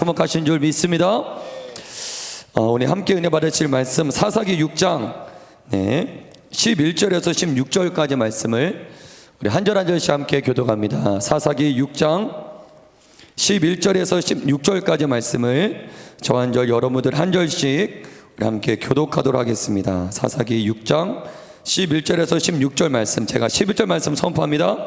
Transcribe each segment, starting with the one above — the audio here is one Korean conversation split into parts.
화목하신 줄 믿습니다. 오늘 함께 은혜 받으실 말씀 사사기 6장 11절에서 16절까지 말씀을 우리 한 절 한 절씩 함께 교독합니다. 사사기 6장 11절에서 16절까지 말씀을 저 한 절 여러분들 한 절씩 우리 함께 교독하도록 하겠습니다. 사사기 6장 11절에서 16절 말씀, 제가 11절 말씀 선포합니다.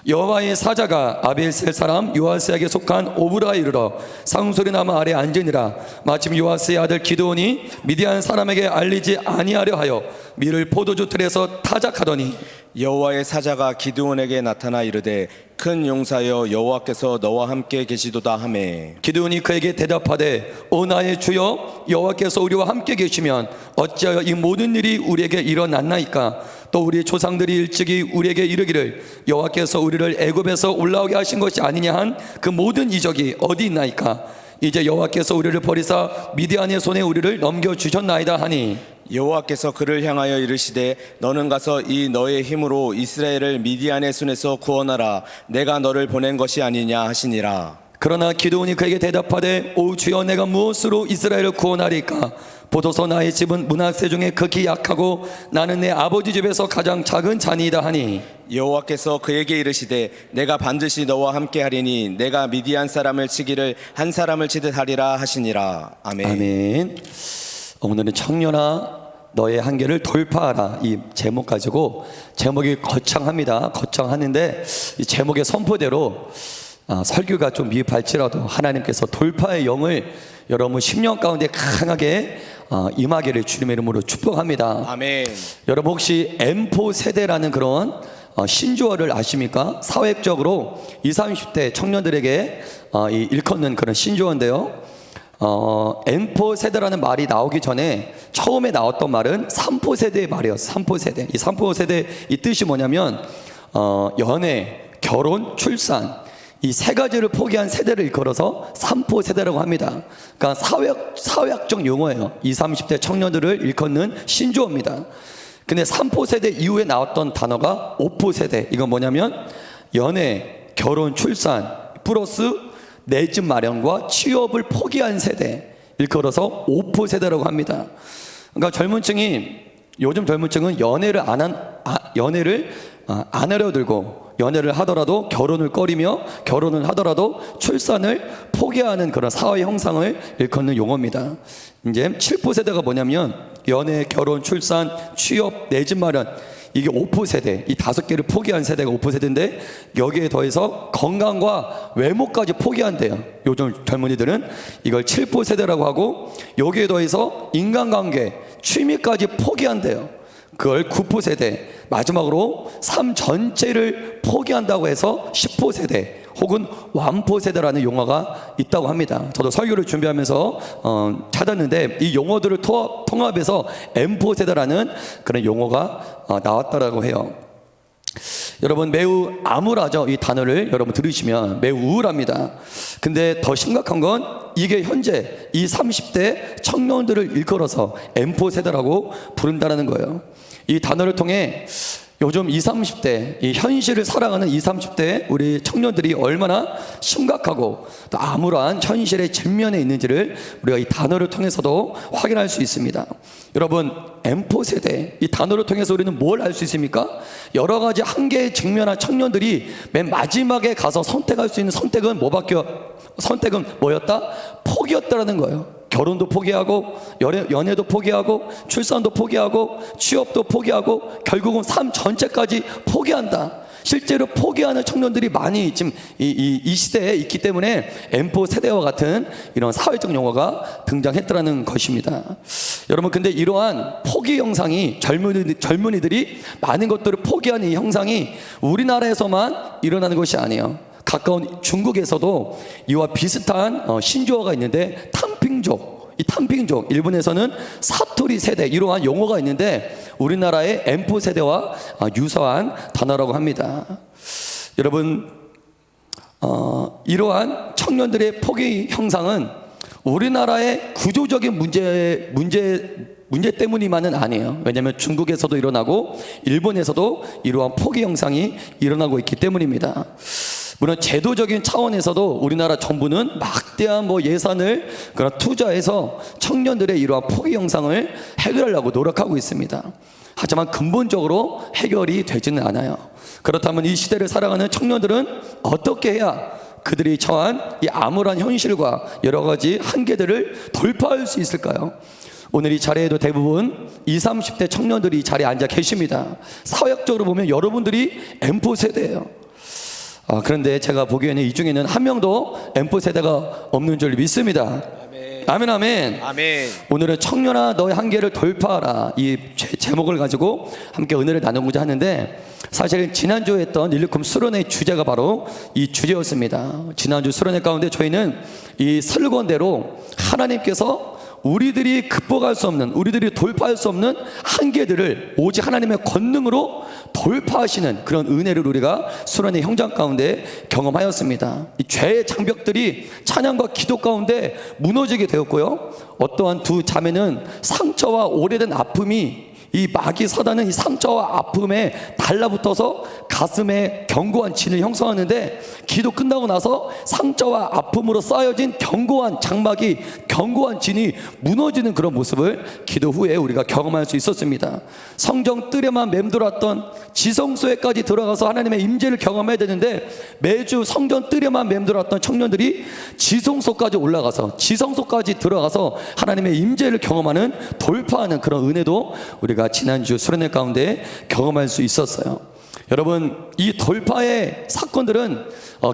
여호와의 사자가 아벨셀 사람 요아스에게 속한 오브라에 이르러 상소리 나무 아래 앉으니라. 마침 요아스의 아들 기드온이 미디안 사람에게 알리지 아니하려 하여 밀을 포도주 틀에서 타작하더니 여호와의 사자가 기드온에게 나타나 이르되 큰 용사여 여호와께서 너와 함께 계시도다 하매 기드온이 그에게 대답하되 오 나의 주여 여호와께서 우리와 함께 계시면 어찌하여 이 모든 일이 우리에게 일어났나이까. 또 우리 조상들이 일찍이 우리에게 이르기를 여호와께서 우리를 애굽에서 올라오게 하신 것이 아니냐 한 그 모든 이적이 어디 있나이까. 이제 여호와께서 우리를 버리사 미디안의 손에 우리를 넘겨주셨나이다 하니 여호와께서 그를 향하여 이르시되 너는 가서 이 너의 힘으로 이스라엘을 미디안의 손에서 구원하라. 내가 너를 보낸 것이 아니냐 하시니라. 그러나 기드온이 그에게 대답하되 오 주여 내가 무엇으로 이스라엘을 구원하리까. 보소서 나의 집은 문학세 중에 극히 약하고 나는 내 아버지 집에서 가장 작은 자니이다 하니 여호와께서 그에게 이르시되 내가 반드시 너와 함께 하리니 내가 미디안 사람을 치기를 한 사람을 치듯 하리라 하시니라. 아멘. 아멘. 오늘은 청년아 너의 한계를 돌파하라, 이 제목 가지고, 제목이 거창합니다. 거창하는데 이 제목의 선포대로 설교가 좀 미흡할지라도 하나님께서 돌파의 영을 여러분 10년 가운데 강하게 임하기를 주님의 이름으로 축복합니다. 아멘. 여러분 혹시 M4 세대라는 그런 신조어를 아십니까? 사회적으로 20, 30대 청년들에게 일컫는 그런 신조어인데요. M4 세대라는 말이 나오기 전에 처음에 나왔던 말은 3포 세대의 말이었어요. 3포 세대. 이 3포 세대 이 뜻이 뭐냐면 연애, 결혼, 출산 이 세 가지를 포기한 세대를 일컬어서 3포 세대라고 합니다. 그러니까 사회학적 용어예요. 20, 30대 청년들을 일컫는 신조어입니다. 근데 3포 세대 이후에 나왔던 단어가 5포 세대. 이건 뭐냐면 연애, 결혼, 출산 플러스 내 집 마련과 취업을 포기한 세대, 일컬어서 5포 세대라고 합니다. 그러니까 요즘 젊은 층은 연애를 안 하려 들고, 연애를 하더라도 결혼을 꺼리며, 결혼을 하더라도 출산을 포기하는 그런 사회 형상을 일컫는 용어입니다. 이제 7포 세대가 뭐냐면 연애, 결혼, 출산, 취업, 내 집 마련, 이게 5포 세대, 이 5개를 포기한 세대가 5포 세대인데 여기에 더해서 건강과 외모까지 포기한대요. 요즘 젊은이들은 이걸 7포 세대라고 하고, 여기에 더해서 인간관계, 취미까지 포기한대요. 그걸 9포 세대, 마지막으로 삶 전체를 포기한다고 해서 10포 세대 혹은 완포 세대라는 용어가 있다고 합니다. 저도 설교를 준비하면서 찾았는데 이 용어들을 통합해서 M4 세대라는 그런 용어가 나왔다라고 해요. 여러분 매우 암울하죠. 이 단어를 여러분 들으시면 매우 우울합니다. 근데 더 심각한 건 이게 현재 이 30대 청년들을 일컬어서 M4 세대라고 부른다는 거예요. 이 단어를 통해 요즘 20, 30대 이 현실을 살아가는 20, 30대 우리 청년들이 얼마나 심각하고 또 암울한 현실의 직면에 있는지를 우리가 이 단어를 통해서도 확인할 수 있습니다. 여러분 M4 세대 이 단어를 통해서 우리는 뭘 알 수 있습니까? 여러 가지 한계에 직면한 청년들이 맨 마지막에 가서 선택할 수 있는 선택은 선택은 뭐였다? 포기였다라는 거예요. 결혼도 포기하고 연애도 포기하고 출산도 포기하고 취업도 포기하고 결국은 삶 전체까지 포기한다. 실제로 포기하는 청년들이 많이 지금 이 시대에 있기 때문에 M4 세대와 같은 이런 사회적 용어가 등장했다는 것입니다. 여러분 근데 이러한 포기 형상이 젊은이들이 많은 것들을 포기하는 이 형상이 우리나라에서만 일어나는 것이 아니에요. 가까운 중국에서도 이와 비슷한 신조어가 있는데 이 탐핑족, 일본에서는 사토리 세대 이러한 용어가 있는데 우리나라의 M4 세대와 유사한 단어라고 합니다. 여러분 이러한 청년들의 포기 형상은 우리나라의 구조적인 문제 때문이만은 아니에요. 왜냐하면 중국에서도 일어나고 일본에서도 이러한 포기 형상이 일어나고 있기 때문입니다. 물론 제도적인 차원에서도 우리나라 정부는 막대한 예산을 그런 투자해서 청년들의 이러한 포기 현상을 해결하려고 노력하고 있습니다. 하지만 근본적으로 해결이 되지는 않아요. 그렇다면 이 시대를 살아가는 청년들은 어떻게 해야 그들이 처한 이 암울한 현실과 여러 가지 한계들을 돌파할 수 있을까요? 오늘 이 자리에도 대부분 20, 30대 청년들이 이 자리에 앉아 계십니다. 사회학적으로 보면 여러분들이 M4 세대예요. 그런데 제가 보기에는 이 중에는 한 명도 M4 세대가 없는 줄 믿습니다. 아멘, 아멘. 아멘. 오늘은 청년아 너의 한계를 돌파하라, 이 제목을 가지고 함께 은혜를 나누고자 하는데, 사실 지난주에 했던 일리쿰 수련회 주제가 바로 이 주제였습니다. 지난주 수련회 가운데 저희는 이 설권대로 하나님께서 우리들이 극복할 수 없는, 우리들이 돌파할 수 없는 한계들을 오직 하나님의 권능으로 돌파하시는 그런 은혜를 우리가 수련의 현장 가운데 경험하였습니다. 이 죄의 장벽들이 찬양과 기도 가운데 무너지게 되었고요, 어떠한 두 자매는 상처와 오래된 아픔이, 이 마귀 사단은 이 상처와 아픔에 달라붙어서 가슴에 견고한 진을 형성하는데, 기도 끝나고 나서 상처와 아픔으로 쌓여진 견고한 장막이, 견고한 진이 무너지는 그런 모습을 기도 후에 우리가 경험할 수 있었습니다. 성정 뜰에만 맴돌았던 지성소에까지 들어가서 하나님의 임재를 경험해야 되는데, 매주 성전 뜰에만 맴돌았던 청년들이 지성소까지 올라가서, 지성소까지 들어가서 하나님의 임재를 경험하는, 돌파하는 그런 은혜도 우리가 지난주 수련회 가운데 경험할 수 있었어요. 여러분, 이 돌파의 사건들은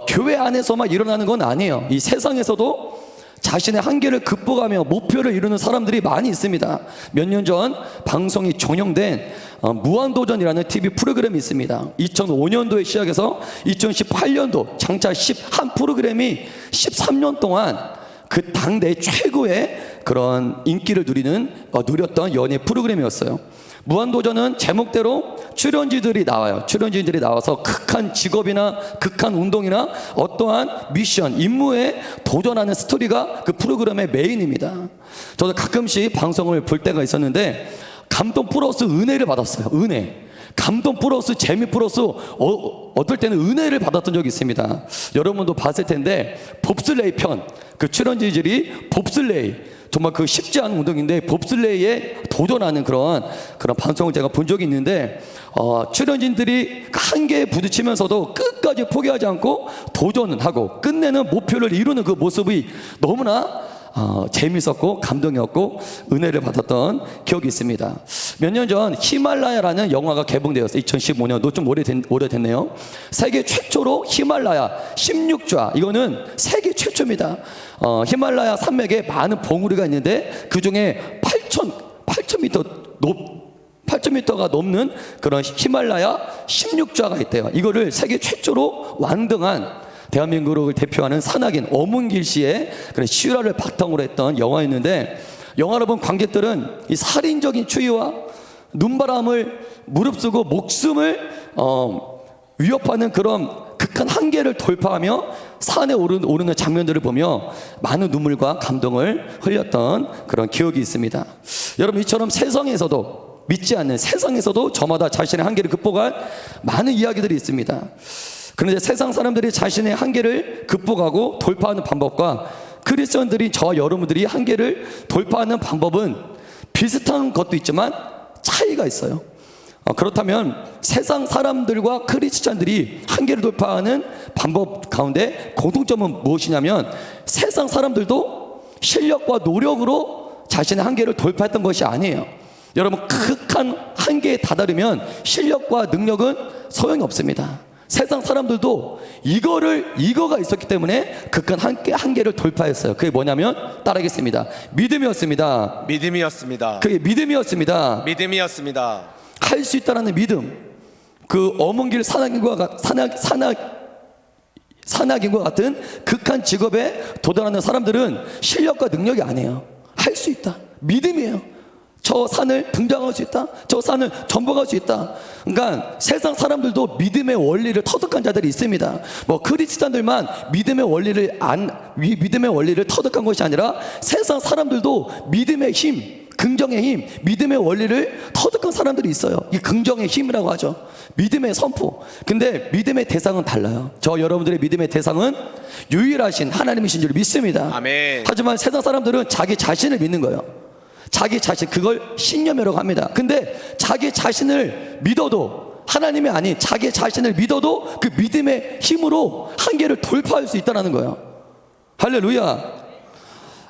교회 안에서만 일어나는 건 아니에요. 이 세상에서도 자신의 한계를 극복하며 목표를 이루는 사람들이 많이 있습니다. 몇 년 전 방송이 종영된 무한도전이라는 TV 프로그램이 있습니다. 2005년도에 시작해서 2018년도 장차 한 프로그램이 13년 동안 그 당대 최고의 그런 인기를 누렸던 연예 프로그램이었어요. 무한도전은 제목대로 출연진들이 나와요. 출연진들이 나와서 극한 직업이나 극한 운동이나 어떠한 미션, 임무에 도전하는 스토리가 그 프로그램의 메인입니다. 저도 가끔씩 방송을 볼 때가 있었는데, 감동 플러스 은혜를 받았어요. 은혜. 감동 플러스 재미 플러스 어떨 때는 은혜를 받았던 적이 있습니다. 여러분도 봤을 텐데, 봅슬레이 편, 그 출연진들이 봅슬레이, 정말 그 쉽지 않은 운동인데 봅슬레이에 도전하는 그런 방송을 제가 본 적이 있는데, 출연진들이 한계에 부딪히면서도 끝까지 포기하지 않고 도전을 하고 끝내는 목표를 이루는 그 모습이 너무나 재밌었고 감동이었고 은혜를 받았던 기억이 있습니다. 몇 년 전 히말라야라는 영화가 개봉되었어요. 2015년도 좀 오래됐네요. 세계 최초로 히말라야 16좌, 이거는 세계 최초입니다. 히말라야 산맥에 많은 봉우리가 있는데 그 중에 8,000m가 넘는 그런 히말라야 16좌가 있대요. 이거를 세계 최초로 완등한 대한민국을 대표하는 산악인 어문길 씨의 그런 실화를 바탕으로 했던 영화였는데, 영화를 본 관객들은 이 살인적인 추위와 눈바람을 무릅쓰고 목숨을 위협하는 그런 극한 한계를 돌파하며 산에 오르는 장면들을 보며 많은 눈물과 감동을 흘렸던 그런 기억이 있습니다. 여러분, 이처럼 세상에서도, 믿지 않는 세상에서도 저마다 자신의 한계를 극복한 많은 이야기들이 있습니다. 그런데 세상 사람들이 자신의 한계를 극복하고 돌파하는 방법과 크리스천들인 저와 여러분들이 한계를 돌파하는 방법은 비슷한 것도 있지만 차이가 있어요. 그렇다면 세상 사람들과 크리스천들이 한계를 돌파하는 방법 가운데 공통점은 무엇이냐면, 세상 사람들도 실력과 노력으로 자신의 한계를 돌파했던 것이 아니에요. 여러분, 극한 한계에 다다르면 실력과 능력은 소용이 없습니다. 세상 사람들도 이거가 있었기 때문에 극한 한계를 돌파했어요. 그게 뭐냐면, 따라하겠습니다. 믿음이었습니다. 믿음이었습니다. 그게 믿음이었습니다. 믿음이었습니다. 할 수 있다라는 믿음. 그 어문길 산악인과 같은 극한 직업에 도전하는 사람들은 실력과 능력이 아니에요. 할 수 있다. 믿음이에요. 저 산을 등장할 수 있다. 저 산을 전복할 수 있다. 그러니까 세상 사람들도 믿음의 원리를 터득한 자들이 있습니다. 크리스찬들만 믿음의 원리를 터득한 것이 아니라 세상 사람들도 믿음의 힘, 긍정의 힘, 믿음의 원리를 터득한 사람들이 있어요. 이 긍정의 힘이라고 하죠. 믿음의 선포. 근데 믿음의 대상은 달라요. 저 여러분들의 믿음의 대상은 유일하신 하나님이신 줄 믿습니다. 아멘. 하지만 세상 사람들은 자기 자신을 믿는 거예요. 자기 자신, 그걸 신념이라고 합니다. 근데 자기 자신을 믿어도, 하나님이 아닌 자기 자신을 믿어도 그 믿음의 힘으로 한계를 돌파할 수 있다는 거예요. 할렐루야.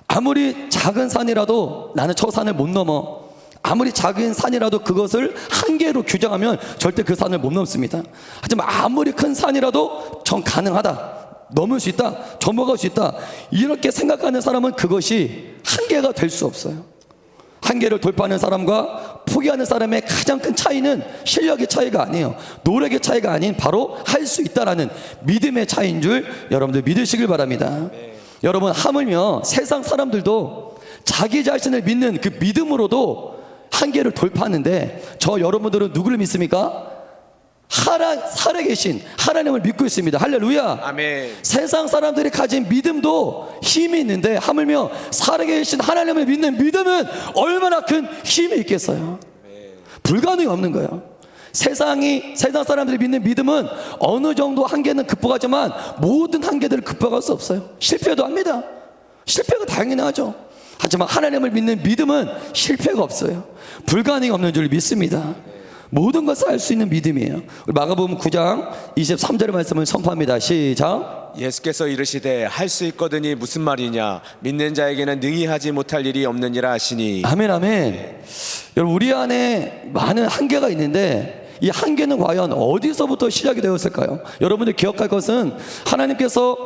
아무리 작은 산이라도 나는 저 산을 못 넘어. 아무리 작은 산이라도 그것을 한계로 규정하면 절대 그 산을 못 넘습니다. 하지만 아무리 큰 산이라도 전 가능하다, 넘을 수 있다, 넘어갈 수 있다, 이렇게 생각하는 사람은 그것이 한계가 될 수 없어요. 한계를 돌파하는 사람과 포기하는 사람의 가장 큰 차이는 실력의 차이가 아니에요. 노력의 차이가 아닌 바로 할 수 있다라는 믿음의 차이인 줄 여러분들 믿으시길 바랍니다. 여러분, 하물며 세상 사람들도 자기 자신을 믿는 그 믿음으로도 한계를 돌파하는데, 저 여러분들은 누구를 믿습니까? 살아계신 하나님을 믿고 있습니다. 할렐루야. 아멘. 세상 사람들이 가진 믿음도 힘이 있는데, 하물며 살아계신 하나님을 믿는 믿음은 얼마나 큰 힘이 있겠어요. 불가능이 없는 거예요. 세상 사람들이 믿는 믿음은 어느 정도 한계는 극복하지만 모든 한계들을 극복할 수 없어요. 실패도 합니다. 실패가 당연하죠. 하지만 하나님을 믿는 믿음은 실패가 없어요. 불가능이 없는 줄 믿습니다. 모든 것을 할 수 있는 믿음이에요. 우리 마가복음 9장 23절의 말씀을 선포합니다. 시작. 예수께서 이르시되 할 수 있거든이 무슨 말이냐, 믿는 자에게는 능히 하지 못할 일이 없느니라 하시니. 아멘, 아멘. 여러분, 우리 안에 많은 한계가 있는데 이 한계는 과연 어디서부터 시작이 되었을까요? 여러분들 기억할 것은 하나님께서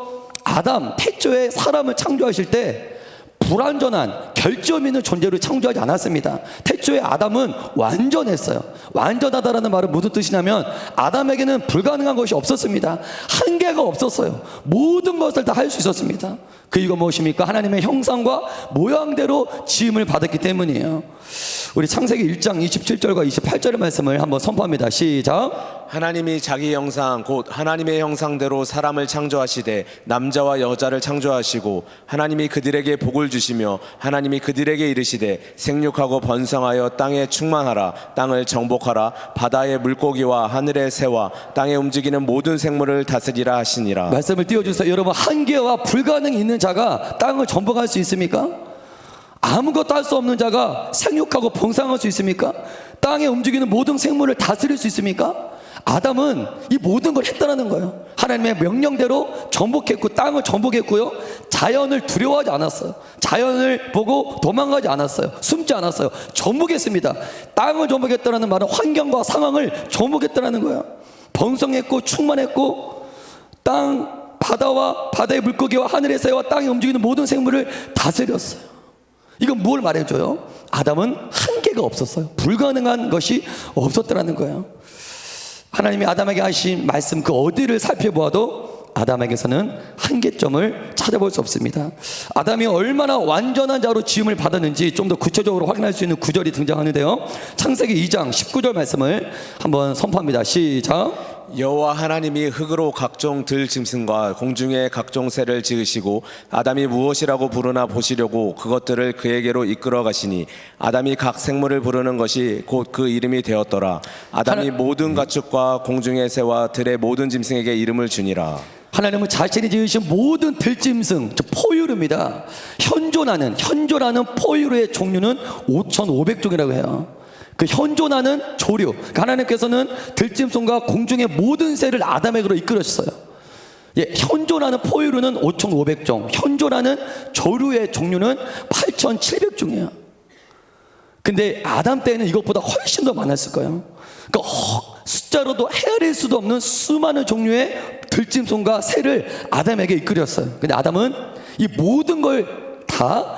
아담 태초에 사람을 창조하실 때 불완전한 결점 있는 존재로 창조하지 않았습니다. 태초에 아담은 완전했어요. 완전하다라는 말은 무슨 뜻이냐면 아담에게는 불가능한 것이 없었습니다. 한계가 없었어요. 모든 것을 다 할 수 있었습니다. 그 이유가 무엇입니까? 하나님의 형상과 모양대로 지음을 받았기 때문이에요. 우리 창세기 1장 27절과 28절의 말씀을 한번 선포합니다. 시작. 하나님이 자기 형상 곧 하나님의 형상대로 사람을 창조하시되 남자와 여자를 창조하시고 하나님이 그들에게 복을 주시며 하나님이 그들에게 이르시되 생육하고 번성하여 땅에 충만하라, 땅을 정복하라, 바다의 물고기와 하늘의 새와 땅에 움직이는 모든 생물을 다스리라 하시니라. 말씀을 띄워주세요. 여러분, 한계와 불가능이 있는 자가 땅을 정복할 수 있습니까? 아무것도 할 수 없는 자가 생육하고 번성할 수 있습니까? 땅에 움직이는 모든 생물을 다스릴 수 있습니까? 아담은 이 모든 걸 했다는 거예요. 하나님의 명령대로 정복했고 땅을 정복했고요, 자연을 두려워하지 않았어요. 자연을 보고 도망가지 않았어요. 숨지 않았어요. 정복했습니다. 땅을 정복했다는 말은 환경과 상황을 정복했다는 거예요. 번성했고 충만했고 땅, 바다와 바다의 물고기와 하늘의 새와 땅에 움직이는 모든 생물을 다스렸어요. 이건 뭘 말해줘요? 아담은 한계가 없었어요. 불가능한 것이 없었다는 거예요. 하나님이 아담에게 하신 말씀 그 어디를 살펴보아도 아담에게서는 한계점을 찾아볼 수 없습니다. 아담이 얼마나 완전한 자로 지음을 받았는지 좀 더 구체적으로 확인할 수 있는 구절이 등장하는데요. 창세기 2장 19절 말씀을 한번 선포합니다. 시작. 여호와 하나님이 흙으로 각종 들 짐승과 공중의 각종 새를 지으시고 아담이 무엇이라고 부르나 보시려고 그것들을 그에게로 이끌어 가시니 아담이 각 생물을 부르는 것이 곧 그 이름이 되었더라. 아담이 모든 가축과 공중의 새와 들의 모든 짐승에게 이름을 주니라. 하나님은 자신이 지으신 모든 들짐승, 즉 포유류입니다. 현존하는 포유류의 종류는 5,500종이라고 해요. 그 현존하는 조류, 하나님께서는 들짐승과 공중의 모든 새를 아담에게로 이끌었어요. 예, 현존하는 포유류는 5,500종, 현존하는 조류의 종류는 8,700종이에요. 근데 아담 때는 이것보다 훨씬 더 많았을 거예요. 그러니까 숫자로도 헤아릴 수도 없는 수많은 종류의 들짐승과 새를 아담에게 이끌었어요. 근데 아담은 이 모든 걸 다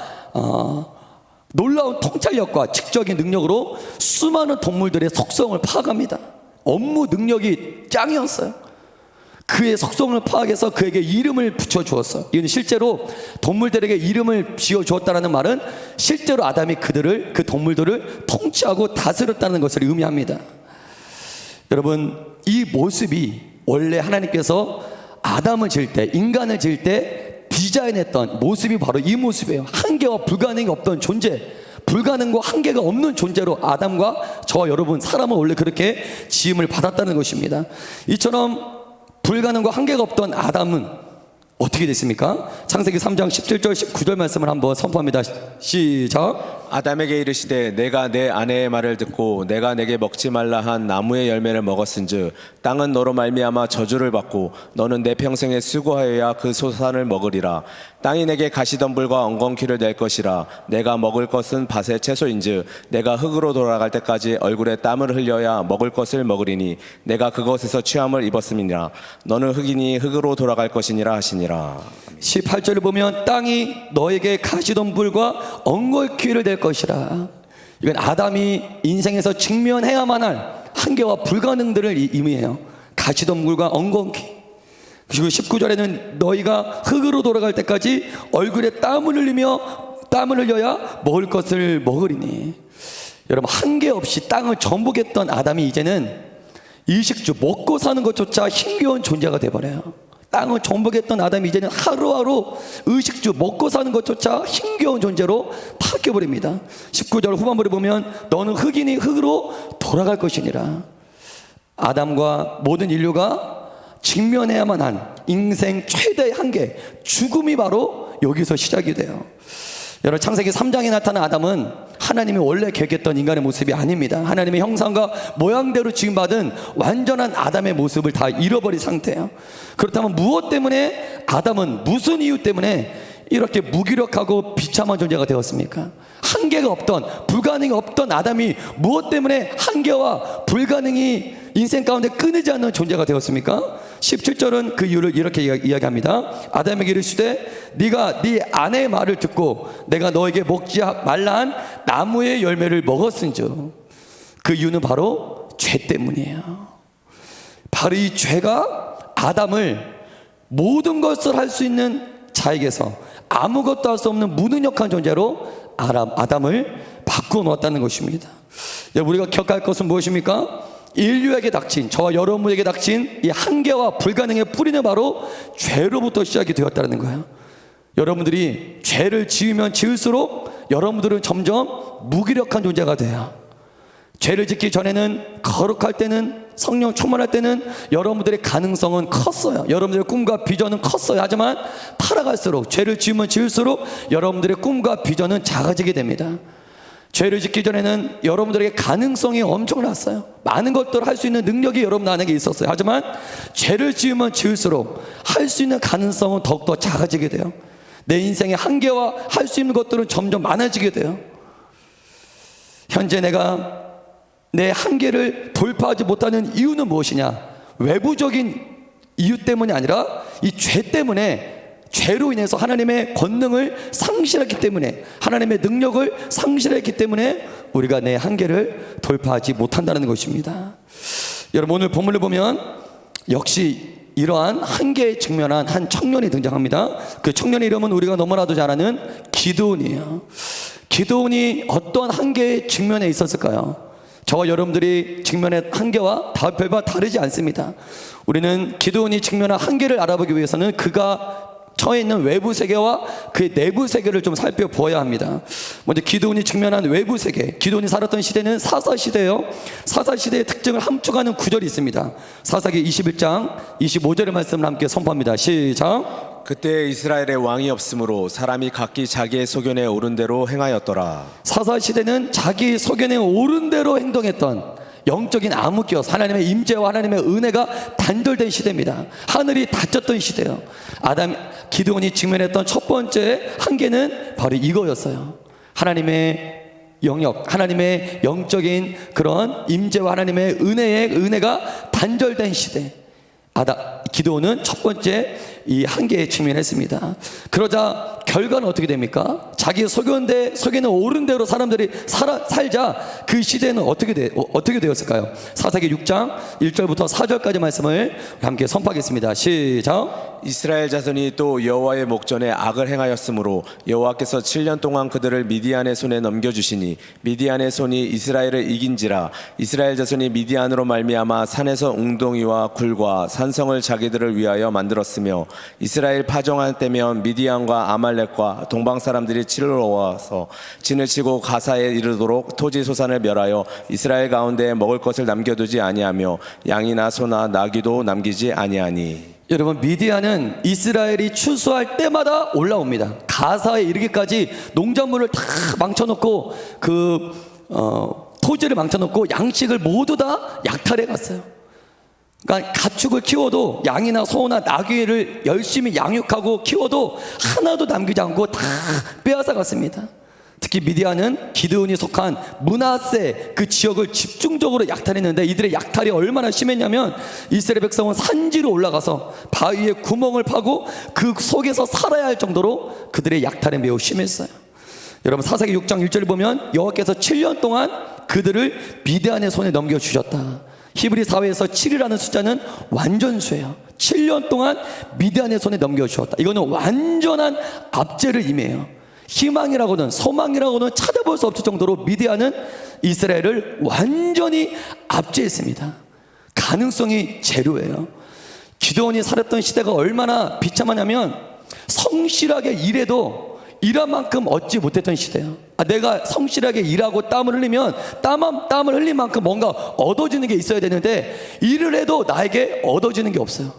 놀라운 통찰력과 직접적인 능력으로 수많은 동물들의 속성을 파악합니다. 업무 능력이 짱이었어요. 그의 속성을 파악해서 그에게 이름을 붙여주었어요. 이건 실제로 동물들에게 이름을 지어주었다는 말은 실제로 아담이 그 동물들을 통치하고 다스렸다는 것을 의미합니다. 여러분, 이 모습이 원래 하나님께서 아담을 지을 때, 인간을 지을 때 디자인했던 모습이 바로 이 모습이에요. 한계와 불가능이 없던 존재, 불가능과 한계가 없는 존재로 아담과 저와 여러분 사람은 원래 그렇게 지음을 받았다는 것입니다. 이처럼 불가능과 한계가 없던 아담은 어떻게 됐습니까? 창세기 3장 17절 19절 말씀을 한번 선포합니다. 시작. 아담에게 이르시되 내가 내 아내의 말을 듣고 내가 내게 먹지 말라 한 나무의 열매를 먹었은즉 땅은 너로 말미암아 저주를 받고 너는 내 평생에 수고하여야 그 소산을 먹으리라. 땅이 내게 가시덤불과 엉겅퀴를 낼 것이라. 내가 먹을 것은 밭의 채소인즉 내가 흙으로 돌아갈 때까지 얼굴에 땀을 흘려야 먹을 것을 먹으리니 내가 그것에서 취함을 입었음이니라. 너는 흙이니 흙으로 돌아갈 것이니라 하시니라. 18절을 보면 땅이 너에게 가시덤불과 엉겅퀴를 낼 것이라. 이건 아담이 인생에서 직면해야만 할 한계와 불가능들을 의미해요. 가시덤불과 엉겅퀴. 그리고 19절에는 너희가 흙으로 돌아갈 때까지 얼굴에 땀을 흘려야 먹을 것을 먹으리니. 여러분, 한계 없이 땅을 정복했던 아담이 이제는 일식주 먹고 사는 것조차 힘겨운 존재가 돼버려요. 땅을 정복했던 아담이 이제는 하루하루 의식주 먹고 사는 것조차 힘겨운 존재로 바뀌어버립니다. 19절 후반부를 보면 너는 흙이니 흙으로 돌아갈 것이니라. 아담과 모든 인류가 직면해야만 한 인생 최대의 한계, 죽음이 바로 여기서 시작이 돼요. 여러분, 창세기 3장에 나타난 아담은 하나님이 원래 계획했던 인간의 모습이 아닙니다. 하나님의 형상과 모양대로 지음받은 완전한 아담의 모습을 다 잃어버린 상태예요. 그렇다면 무엇 때문에 아담은 무슨 이유 때문에 이렇게 무기력하고 비참한 존재가 되었습니까? 한계가 없던, 불가능이 없던 아담이 무엇 때문에 한계와 불가능이 인생 가운데 끊이지 않는 존재가 되었습니까? 17절은 그 이유를 이렇게 이야기합니다. 아담에게 이르시되 네가 네 아내의 말을 듣고 내가 너에게 먹지 말라 한 나무의 열매를 먹었은즉. 그 이유는 바로 죄 때문이에요. 바로 이 죄가 아담을 모든 것을 할 수 있는 자에게서 아무것도 할 수 없는 무능력한 존재로 아담을 바꿔놓았다는 것입니다. 우리가 겪을 것은 무엇입니까? 인류에게 닥친, 저와 여러분에게 닥친 이 한계와 불가능의 뿌리는 바로 죄로부터 시작이 되었다는 거예요. 여러분들이 죄를 지으면 지을수록 여러분들은 점점 무기력한 존재가 돼요. 죄를 짓기 전에는, 거룩할 때는, 성령 충만할 때는 여러분들의 가능성은 컸어요. 여러분들의 꿈과 비전은 컸어요. 하지만 살아갈수록, 죄를 지으면 지을수록 여러분들의 꿈과 비전은 작아지게 됩니다. 죄를 짓기 전에는 여러분들에게 가능성이 엄청났어요. 많은 것들을 할 수 있는 능력이 여러분 안에게 있었어요. 하지만 죄를 지으면 지을수록 할 수 있는 가능성은 더욱더 작아지게 돼요. 내 인생의 한계와 할 수 있는 것들은 점점 많아지게 돼요. 현재 내가 내 한계를 돌파하지 못하는 이유는 무엇이냐? 외부적인 이유 때문이 아니라 이 죄 때문에, 죄로 인해서 하나님의 권능을 상실했기 때문에, 하나님의 능력을 상실했기 때문에 우리가 내 한계를 돌파하지 못한다는 것입니다. 여러분, 오늘 본문을 보면 역시 이러한 한계에 직면한 한 청년이 등장합니다. 그 청년의 이름은 우리가 너무나도 잘 아는 기드온이에요. 기드온이 어떤 한계에 직면해 있었을까요? 저와 여러분들이 직면한 한계와 별반 다르지 않습니다. 우리는 기드온이 직면한 한계를 알아보기 위해서는 그가 처해 있는 외부 세계와 그의 내부 세계를 좀 살펴보아야 합니다. 먼저 기드온이 직면한 외부 세계, 기드온이 살았던 시대는 사사시대예요. 사사시대의 특징을 함축하는 구절이 있습니다. 사사기 21장 25절의 말씀을 함께 선포합니다. 시작. 그때 이스라엘에 왕이 없으므로 사람이 각기 자기의 소견에 오른 대로 행하였더라. 사사시대는 자기 소견에 오른 대로 행동했던 영적인 암흑기여서 하나님의 임재와 하나님의 은혜가 단절된 시대입니다. 하늘이 닫혔던 시대예요. 기드온이 직면했던 첫 번째 한계는 바로 이거였어요. 하나님의 영역, 하나님의 영적인 그런 임재와 하나님의 은혜가 단절된 시대. 기드온은 첫 번째 이 한계에 직면했습니다. 그러자 결과는 어떻게 됩니까? 자기 소견에 오른 대로 사람들이 살자 그 시대는 어떻게 되었을까요? 사사기 6장 1절부터 4절까지 말씀을 함께 선포하겠습니다. 시작. 이스라엘 자손이 또 여호와의 목전에 악을 행하였으므로 여호와께서 7년 동안 그들을 미디안의 손에 넘겨주시니 미디안의 손이 이스라엘을 이긴지라. 이스라엘 자손이 미디안으로 말미암아 산에서 웅덩이와 굴과 산성을 자기들을 위하여 만들었으며 이스라엘 파종할 때면 미디안과 아말렉과 동방 사람들이 치러 와서 진을 치고 가사에 이르도록 토지 소산을 멸하여 이스라엘 가운데 먹을 것을 남겨두지 아니하며 양이나 소나 나귀도 남기지 아니하니. 여러분, 미디안은 이스라엘이 추수할 때마다 올라옵니다. 가사에 이르기까지 농작물을 다 망쳐놓고 토지를 망쳐놓고 양식을 모두 다 약탈해 갔어요. 그러니까 가축을 키워도 양이나 소나 나귀를 열심히 양육하고 키워도 하나도 남기지 않고 다 빼앗아 갔습니다. 특히 미디안은 기드온이 속한 므낫세 그 지역을 집중적으로 약탈했는데, 이들의 약탈이 얼마나 심했냐면 이스라엘 백성은 산지로 올라가서 바위에 구멍을 파고 그 속에서 살아야 할 정도로 그들의 약탈이 매우 심했어요. 여러분, 사사기 6장 1절을 보면 여호와께서 7년 동안 그들을 미디안의 손에 넘겨주셨다. 히브리 사회에서 7이라는 숫자는 완전수예요. 7년 동안 미디안의 손에 넘겨주셨다. 이거는 완전한 압제를 의미해요. 희망이라고는 소망이라고는 찾아볼 수 없을 정도로 미디안은 이스라엘을 완전히 압제했습니다. 가능성이 제로예요. 기드온이 살았던 시대가 얼마나 비참하냐면 성실하게 일해도 일한 만큼 얻지 못했던 시대예요. 내가 성실하게 일하고 땀을 흘리면 땀을 흘린 만큼 뭔가 얻어지는 게 있어야 되는데, 일을 해도 나에게 얻어지는 게 없어요.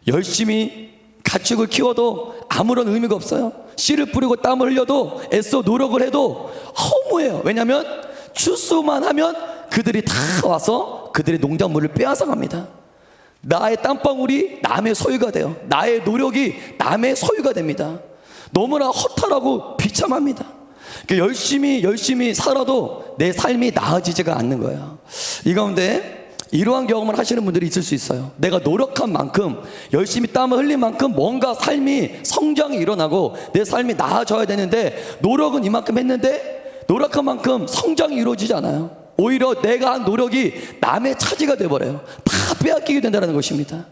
열심히 가축을 키워도 아무런 의미가 없어요. 씨를 뿌리고 땀을 흘려도 애써 노력을 해도 허무해요. 왜냐하면 추수만 하면 그들이 다 와서 그들의 농작물을 빼앗아 갑니다. 나의 땀방울이 남의 소유가 돼요. 나의 노력이 남의 소유가 됩니다. 너무나 허탈하고 비참합니다. 열심히 살아도 내 삶이 나아지지가 않는 거예요. 이 가운데 이러한 경험을 하시는 분들이 있을 수 있어요. 내가 노력한 만큼, 열심히 땀을 흘린 만큼 뭔가 삶이 성장이 일어나고 내 삶이 나아져야 되는데, 노력은 이만큼 했는데 노력한 만큼 성장이 이루어지지 않아요. 오히려 내가 한 노력이 남의 차지가 돼버려요. 다 빼앗기게 된다는 것입니다.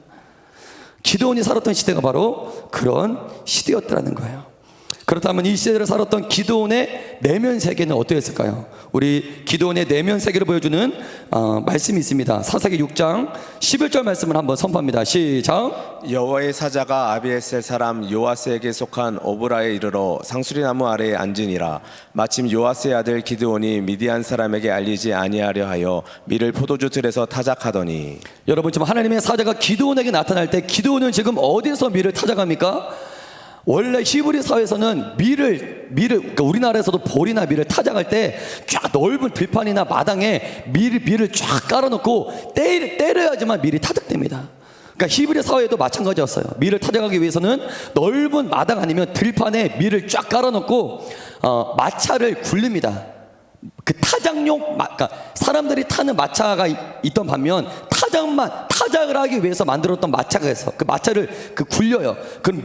기드온이 살았던 시대가 바로 그런 시대였다는 거예요. 그렇다면 이 시대를 살았던 기드온의 내면 세계는 어떠했을까요? 우리 기드온의 내면 세계를 보여주는 말씀이 있습니다. 사사기 6장 11절 말씀을 한번 선포합니다. 시작. 여호와의 사자가 아비에셀 사람 요아스에게 속한 오브라에 이르러 상수리나무 아래에 앉으니라. 마침 요아스의 아들 기드온이 미디안 사람에게 알리지 아니하려 하여 밀을 포도주 틀에서 타작하더니. 여러분, 지금 하나님의 사자가 기드온에게 나타날 때 기드온은 지금 어디서 밀을 타작합니까? 원래 히브리 사회에서는 그러니까 우리나라에서도 볼이나 밀을 타작할 때 쫙 넓은 들판이나 마당에 밀을 쫙 깔아놓고 때려야지만 밀이 타작됩니다. 그러니까 히브리 사회에도 마찬가지였어요. 밀을 타작하기 위해서는 넓은 마당 아니면 들판에 밀을 쫙 깔아놓고 마차를 굴립니다. 그 타작용, 그러니까 사람들이 타는 마차가 있던 반면 타작을 하기 위해서 만들었던 마차가 있어. 그 마차를 굴려요. 그럼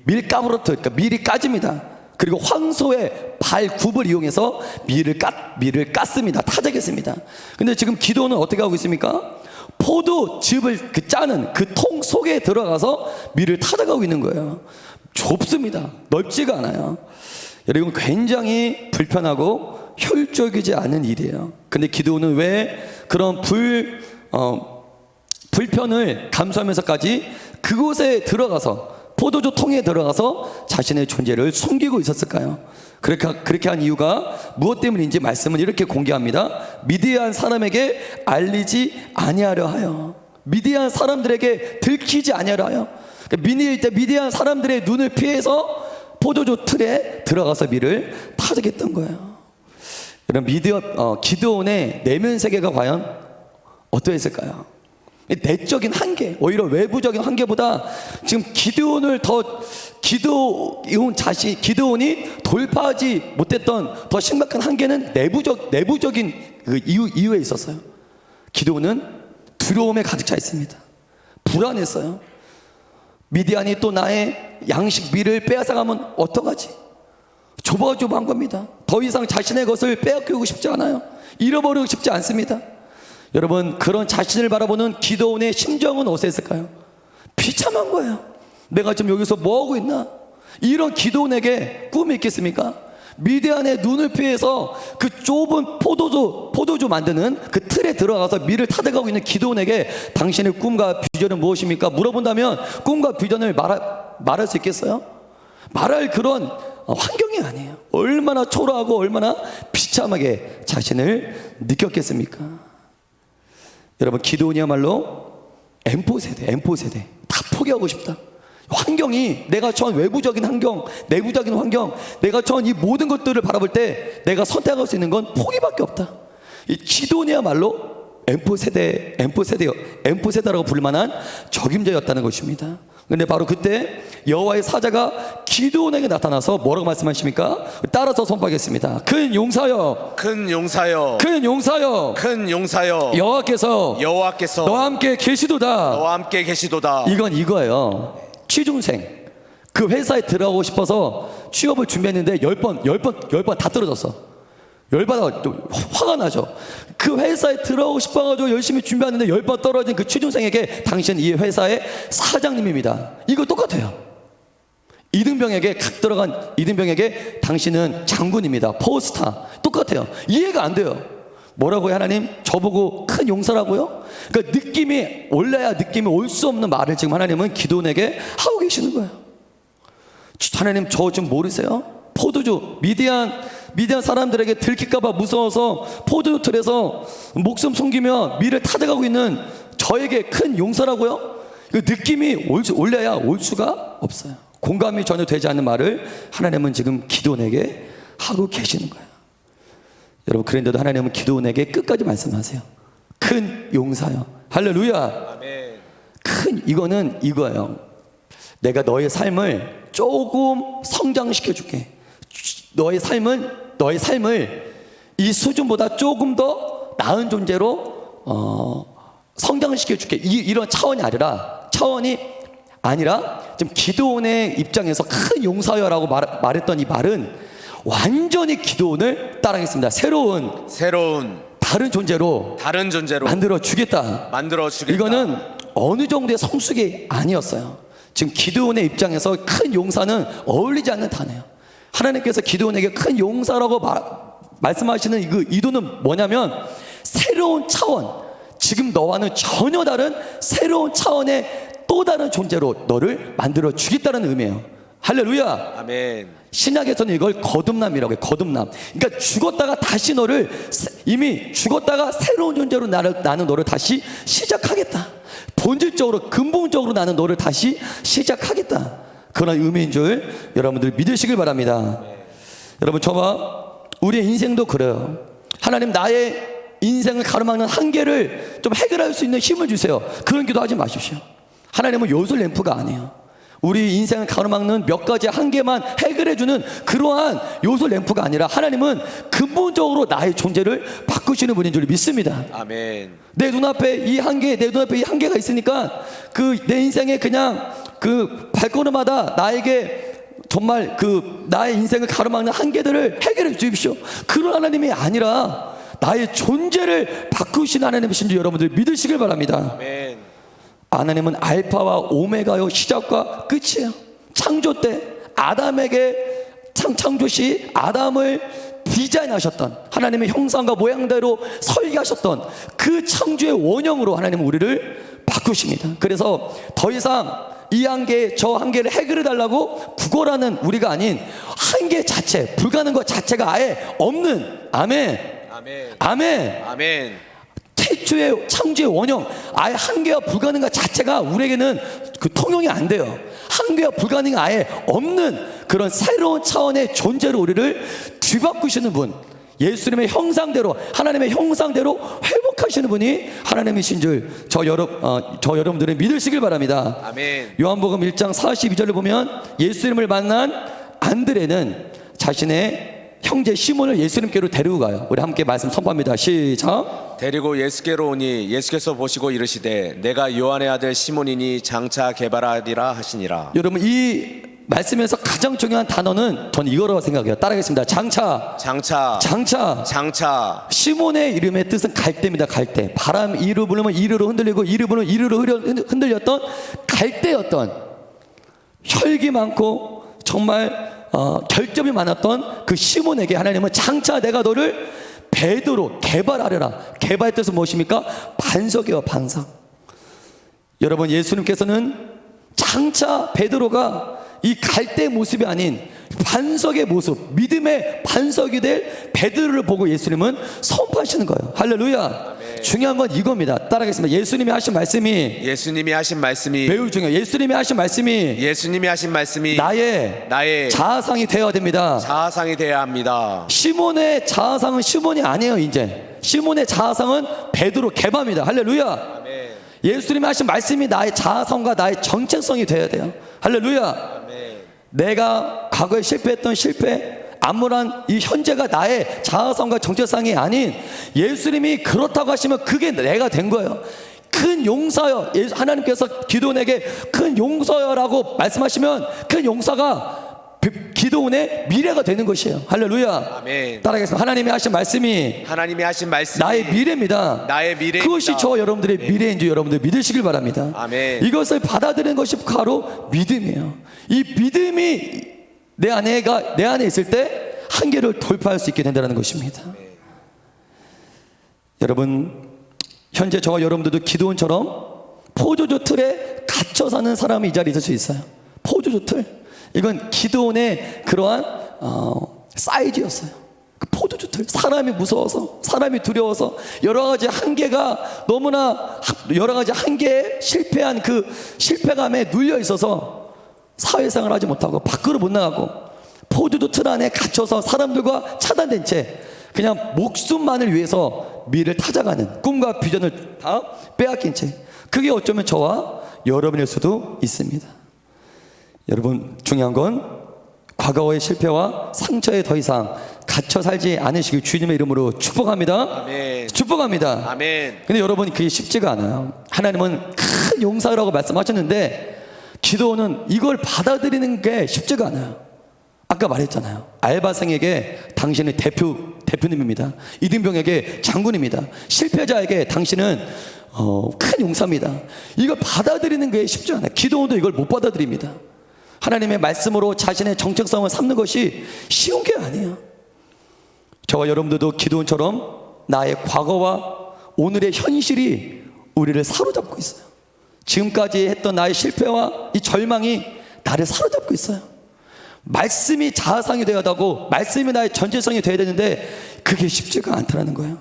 밀가루로, 그러니까 밀이 까집니다. 그리고 황소의 발굽을 이용해서 밀을 깠습니다. 타작했습니다. 근데 지금 기도는 어떻게 하고 있습니까? 포도즙을 짜는 그 통 속에 들어가서 밀을 타작하고 있는 거예요. 좁습니다. 넓지가 않아요. 여러분, 굉장히 불편하고 효율적이지 않은 일이에요. 근데 기드온은 왜 그런 불편을 감수하면서까지 그곳에 들어가서, 포도주 통에 들어가서 자신의 존재를 숨기고 있었을까요? 그렇게 한 이유가 무엇 때문인지 말씀은 이렇게 공개합니다. 미디안 사람에게 알리지 아니하려 하여, 미디안 사람들에게 들키지 아니하려 하여. 미디안 사람들의 눈을 피해서 포도주 틀에 들어가서 밀을 타작했던 거예요. 여러분, 기드온의 내면 세계가 과연 어떠했을까요? 내적인 한계, 오히려 외부적인 한계보다 지금 기드온이 돌파하지 못했던 더 심각한 한계는 내부적인 그 이유에 있었어요. 기드온은 두려움에 가득 차 있습니다. 불안했어요. 미디안이 또 나의 양식 밀을 빼앗아가면 어떡하지? 조바조바한 겁니다. 더 이상 자신의 것을 빼앗기고 싶지 않아요. 잃어버리고 싶지 않습니다. 여러분, 그런 자신을 바라보는 기드온의 심정은 어땠을까요? 비참한 거예요. 내가 지금 여기서 뭐 하고 있나? 이런 기도원에게 꿈이 있겠습니까? 미디안의 눈을 피해서 그 좁은 포도주 만드는 그 틀에 들어가서 밀을 타들어가고 있는 기도원에게 당신의 꿈과 비전은 무엇입니까? 물어본다면 꿈과 비전을 말할 수 있겠어요? 말할 그런 환경이 아니에요. 얼마나 초라하고 얼마나 비참하게 자신을 느꼈겠습니까? 여러분, 기도원이야말로 M4 세대 다 포기하고 싶다. 환경이, 내가 처한 외부적인 환경, 내부적인 환경, 내가 처한 이 모든 것들을 바라볼 때 내가 선택할 수 있는 건 포기밖에 없다. 이 기도원이야말로 M4 세대라고 부를 만한 적임자였다는 것입니다. 근데 바로 그때 여호와의 사자가 기드온에게 나타나서 뭐라고 말씀하십니까? 따라서 선포하겠습니다. 큰 용사여, 큰 용사여, 큰 용사여, 큰 용사여, 여호와께서 너와 함께 계시도다. 너와 함께 계시도다. 이건 이거예요. 취중생, 그 회사에 들어가고 싶어서 취업을 준비했는데 10번 다 떨어졌어. 열받아, 화가 나죠. 그 회사에 들어가고 싶어가지고 열심히 준비하는데 10번 떨어진 그 취준생에게 당신은 이 회사의 사장님입니다. 이거 똑같아요. 이등병에게 각 들어간 이등병에게 당신은 장군입니다. 포스타. 똑같아요. 이해가 안 돼요. 뭐라고요? 하나님 저보고 큰 용사라고요? 그러니까 느낌이 올라야 느낌이 올 수 없는 말을 지금 하나님은 기도원에게 하고 계시는 거예요. 하나님 저 좀 모르세요? 포도주 미디안 사람들에게 들킬까봐 무서워서 포도주 틀에서 목숨 숨기며 밀을 타져가고 있는 저에게 큰 용사라고요? 그 느낌이 올려야 올 수가 없어요. 공감이 전혀 되지 않는 말을 하나님은 지금 기도원에게 하고 계시는 거예요. 여러분, 그런데도 하나님은 기도원에게 끝까지 말씀하세요. 큰 용사요. 할렐루야. 아멘. 큰 이거는 이거예요. 내가 너의 삶을 조금 성장시켜 줄게. 너의 삶을 이 수준보다 조금 더 나은 존재로 성장시켜 줄게. 이런 차원이 아니라 지금 기도원의 입장에서 큰 용사여라고 말했던 이 말은 완전히 기도원을 따라하겠습니다. 새로운 다른 존재로 만들어 주겠다. 이거는 어느 정도의 성숙이 아니었어요. 지금 기드온의 입장에서 큰 용사는 어울리지 않는 단어예요. 하나님께서 기드온에게 큰 용사라고 말씀하시는 그 의도는 뭐냐면 새로운 차원, 지금 너와는 전혀 다른 새로운 차원의 또 다른 존재로 너를 만들어 주겠다는 의미예요. 할렐루야. 아멘. 신약에서는 이걸 거듭남이라고 해요. 거듭남. 그러니까 죽었다가 다시 너를, 이미 죽었다가 새로운 존재로 나는 너를 다시 시작하겠다. 본질적으로 근본적으로 나는 너를 다시 시작하겠다. 그런 의미인 줄 여러분들 믿으시길 바랍니다. 여러분, 저와 우리의 인생도 그래요. 하나님, 나의 인생을 가로막는 한계를 좀 해결할 수 있는 힘을 주세요. 그런 기도하지 마십시오. 하나님은 요술 램프가 아니에요. 우리 인생을 가로막는 몇 가지 한계만 해결해주는 그러한 요소 램프가 아니라 하나님은 근본적으로 나의 존재를 바꾸시는 분인 줄 믿습니다. 아멘. 내 눈앞에 이 한계가 있으니까 그 내 인생에 그냥 그 발걸음마다 나에게 정말 그 나의 인생을 가로막는 한계들을 해결해 주십시오. 그런 하나님이 아니라 나의 존재를 바꾸신 하나님이신 줄 여러분들 믿으시길 바랍니다. 아멘. 하나님은 알파와 오메가요, 시작과 끝이에요. 창조 때 아담에게 창조 시 아담을 디자인하셨던 하나님의 형상과 모양대로 설계하셨던 그 창조의 원형으로 하나님은 우리를 바꾸십니다. 그래서 더 이상 이 한계 저 한계를 해결해 달라고 구걸하는 우리가 아닌 한계 자체, 불가능한 것 자체가 아예 없는, 아멘. 아멘. 아멘. 아멘. 태초의 창조의 원형, 아예 한계와 불가능한 자체가 우리에게는 그 통용이 안 돼요. 한계와 불가능이 아예 없는 그런 새로운 차원의 존재로 우리를 뒤바꾸시는 분, 예수님의 형상대로, 하나님의 형상대로 회복하시는 분이 하나님이신 줄 저 여러분들은 믿으시길 바랍니다. 아멘. 요한복음 1장 42절을 보면 예수님을 만난 안드레는 자신의 형제 시몬을 예수님께로 데리고 가요. 우리 함께 말씀 선포합니다. 시작. 데리고 예수께로 오니 예수께서 보시고 이르시되 내가 요한의 아들 시몬이니 장차 개발하리라 하시니라. 여러분, 이 말씀에서 가장 중요한 단어는 저는 이거라고 생각해요. 따라하겠습니다. 장차. 장차. 장차. 장차. 시몬의 이름의 뜻은 갈대입니다. 갈대. 바람 이리로 불으면 이리로 흔들리고 이리로 불으면 이리로 흔들렸던 갈대였던, 혈기 많고 정말 결점이 많았던 그 시몬에게 하나님은 장차 내가 너를 베드로 개발하려라. 개발의 뜻은 무엇입니까? 반석이에요. 반석. 여러분, 예수님께서는 장차 베드로가 이 갈대 모습이 아닌 반석의 모습, 믿음의 반석이 될 베드로를 보고 예수님은 선포하시는 거예요. 할렐루야. 아멘. 중요한 건 이겁니다. 따라하겠습니다. 예수님이 하신 말씀이 매우 중요해요. 예수님이 하신 말씀이 나의 자아상이 되어야 됩니다. 자아상이 되어야 합니다. 시몬의 자아상은 시몬이 아니에요. 이제 시몬의 자아상은 베드로 개바입니다. 할렐루야. 아멘. 예수님이 하신 말씀이 나의 자아성과 나의 정체성이 되어야 돼요. 할렐루야. 아멘. 내가 과거에 실패했던 실패, 암울한 이 현재가 나의 자아성과 정체성이 아닌 예수님이 그렇다고 하시면 그게 내가 된 거예요. 큰 용사여, 하나님께서 기도원에게 큰 용사여라고 말씀하시면 큰 용사가 기도원의 미래가 되는 것이에요. 할렐루야. 아멘. 따라하겠습니다. 하나님이 하신 말씀이 나의 미래입니다. 그것이 저 여러분들의 미래인 줄 여러분들 믿으시길 바랍니다. 아멘. 이것을 받아들이는 것이 바로 믿음이에요. 이 믿음이 내 안에 있을 때 한계를 돌파할 수 있게 된다는 것입니다. 여러분, 현재 저와 여러분들도 기도원처럼 포도주 틀에 갇혀 사는 사람이 이 자리에 있을 수 있어요. 포도주 틀. 이건 기도원의 그러한 사이즈였어요. 그 포도주 틀. 사람이 무서워서, 사람이 두려워서, 여러 가지 한계가 너무나 여러 가지 한계에 실패한 그 실패감에 눌려 있어서 사회생활을 하지 못하고 밖으로 못 나가고 포도주 틀 안에 갇혀서 사람들과 차단된 채 그냥 목숨만을 위해서 미래를 찾아가는, 꿈과 비전을 다 빼앗긴 채, 그게 어쩌면 저와 여러분일 수도 있습니다. 여러분, 중요한 건 과거의 실패와 상처에 더 이상 갇혀 살지 않으시길 주님의 이름으로 축복합니다. 아멘. 축복합니다. 아멘. 근데 여러분, 그게 쉽지가 않아요. 하나님은 큰 용사라고 말씀하셨는데 기도는 이걸 받아들이는 게 쉽지가 않아요. 아까 말했잖아요. 알바생에게 당신은 대표님입니다. 이등병에게 장군입니다. 실패자에게 당신은 큰 용사입니다. 이걸 받아들이는 게 쉽지 않아요. 기도원도 이걸 못 받아들입니다. 하나님의 말씀으로 자신의 정체성을 삼는 것이 쉬운 게 아니에요. 저와 여러분들도 기도원처럼 나의 과거와 오늘의 현실이 우리를 사로잡고 있어요. 지금까지 했던 나의 실패와 이 절망이 나를 사로잡고 있어요. 말씀이 자아상이 되어야 하고 말씀이 나의 전체성이 되어야 되는데 그게 쉽지가 않다는 거예요.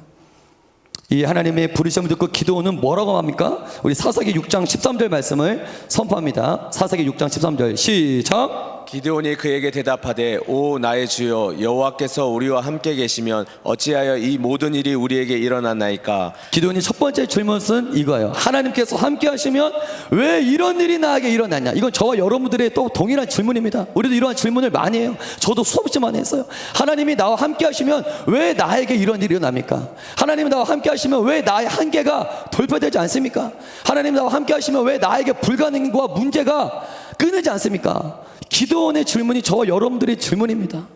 이 하나님의 부르심을 듣고 기도원은 뭐라고 합니까? 우리 사사기 6장 13절 말씀을 선포합니다. 사사기 6장 13절 시작. 기드온이 그에게 대답하되 오 나의 주여 여호와께서 우리와 함께 계시면 어찌하여 이 모든 일이 우리에게 일어났나이까. 기도원이 첫 번째 질문은 이거예요. 하나님께서 함께 하시면 왜 이런 일이 나에게 일어났냐. 이건 저와 여러분들의 또 동일한 질문입니다. 우리도 이러한 질문을 많이 해요. 저도 수없이 많이 했어요. 하나님이 나와 함께 하시면 왜 나에게 이런 일이 일어납니까? 하나님이 나와 함께 하시면 왜 나의 한계가 돌파되지 않습니까? 하나님이 나와 함께 하시면 왜 나에게 불가능과 문제가 끊이지 않습니까? 기도원의 질문이 저와 여러분들의 질문입니다.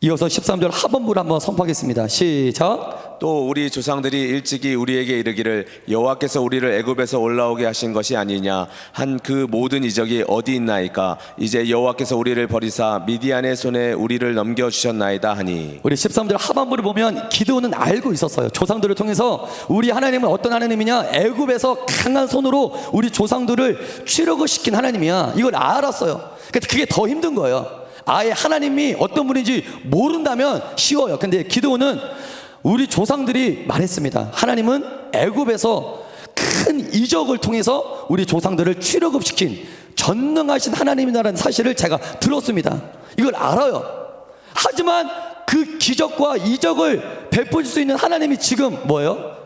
이어서 13절 하반부를 한번 선포하겠습니다. 시작. 또 우리 조상들이 일찍이 우리에게 이르기를 여호와께서 우리를 애굽에서 올라오게 하신 것이 아니냐 한 그 모든 이적이 어디 있나이까. 이제 여호와께서 우리를 버리사 미디안의 손에 우리를 넘겨주셨나이다 하니. 우리 13절 하반부를 보면 기드온은 알고 있었어요. 조상들을 통해서 우리 하나님은 어떤 하나님이냐, 애굽에서 강한 손으로 우리 조상들을 추력을 시킨 하나님이야. 이걸 알았어요. 그게 더 힘든 거예요. 아예 하나님이 어떤 분인지 모른다면 쉬워요. 근데 기드온은 우리 조상들이 말했습니다. 하나님은 애굽에서 큰 이적을 통해서 우리 조상들을 출애굽시킨 전능하신 하나님이라는 사실을 제가 들었습니다. 이걸 알아요. 하지만 그 기적과 이적을 베풀 수 있는 하나님이 지금 뭐예요?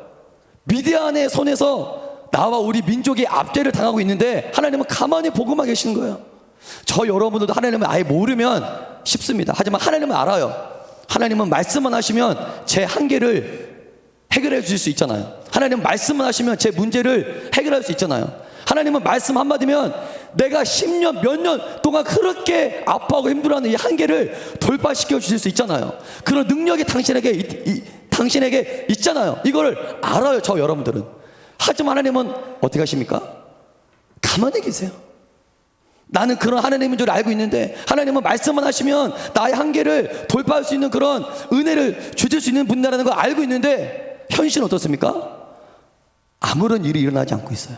미디안의 손에서 나와 우리 민족이 압제를 당하고 있는데 하나님은 가만히 보고만 계시는 거예요. 저 여러분들도 하나님을 아예 모르면 쉽습니다. 하지만 하나님은 알아요. 하나님은 말씀만 하시면 제 한계를 해결해 주실 수 있잖아요. 하나님은 말씀만 하시면 제 문제를 해결할 수 있잖아요. 하나님은 말씀 한마디면 내가 10년 몇 년 동안 그렇게 아파하고 힘들어하는 이 한계를 돌파시켜 주실 수 있잖아요. 그런 능력이 당신에게 있잖아요. 이거를 알아요, 저 여러분들은. 하지만 하나님은 어떻게 하십니까? 가만히 계세요. 나는 그런 하나님인 줄 알고 있는데, 하나님은 말씀만 하시면 나의 한계를 돌파할 수 있는 그런 은혜를 주실 수 있는 분이라는 걸 알고 있는데, 현실은 어떻습니까? 아무런 일이 일어나지 않고 있어요.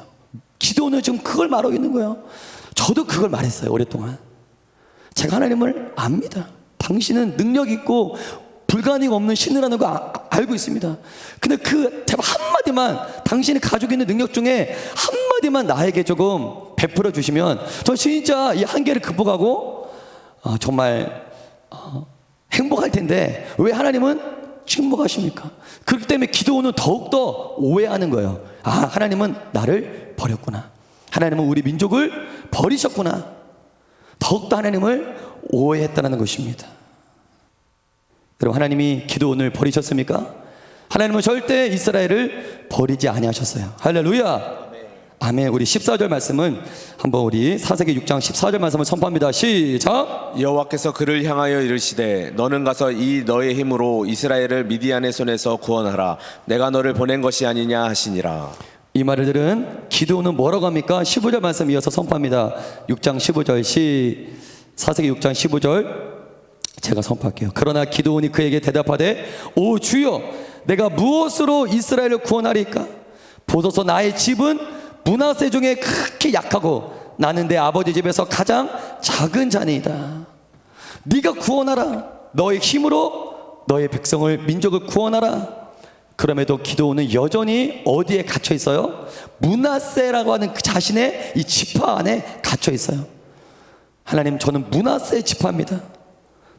기도는 지금 그걸 말하고 있는 거예요. 저도 그걸 말했어요, 오랫동안. 제가 하나님을 압니다. 당신은 능력 있고 불가능이 없는 신이라는 거 알고 있습니다. 근데 그 제발 한마디만, 당신이 가지고 있는 능력 중에 한마디만 나에게 조금 베풀어 주시면 저 진짜 이 한계를 극복하고 정말 행복할 텐데, 왜 하나님은 침묵하십니까? 그렇기 때문에 기도는 더욱더 오해하는 거예요. 아, 하나님은 나를 버렸구나. 하나님은 우리 민족을 버리셨구나. 더욱더 하나님을 오해했다는 것입니다. 여러분, 하나님이 기도원을 버리셨습니까? 하나님은 절대 이스라엘을 버리지 아니하셨어요. 할렐루야. 아멘. 우리 14절 말씀은 한번 우리 사사기 6장 14절 말씀을 선포합니다. 시작. 여호와께서 그를 향하여 이르시되 너는 가서 이 너의 힘으로 이스라엘을 미디안의 손에서 구원하라. 내가 너를 보낸 것이 아니냐 하시니라. 이 말을 들은 기드온은 뭐라고 합니까? 15절 말씀 이어서 선포합니다. 6장 15절 사사기 6장 15절 제가 선포할게요. 그러나 기드온이 그에게 대답하되 오 주여, 내가 무엇으로 이스라엘을 구원하리까? 보소서, 나의 집은 므낫세 중에 극히 약하고 나는 내 아버지 집에서 가장 작은 자니이다. 네가 구원하라. 너의 힘으로 너의 백성을, 민족을 구원하라. 그럼에도 기드온은 여전히 어디에 갇혀 있어요? 므낫세라고 하는 그 자신의 이 지파 안에 갇혀 있어요. 하나님, 저는 므낫세 지파입니다.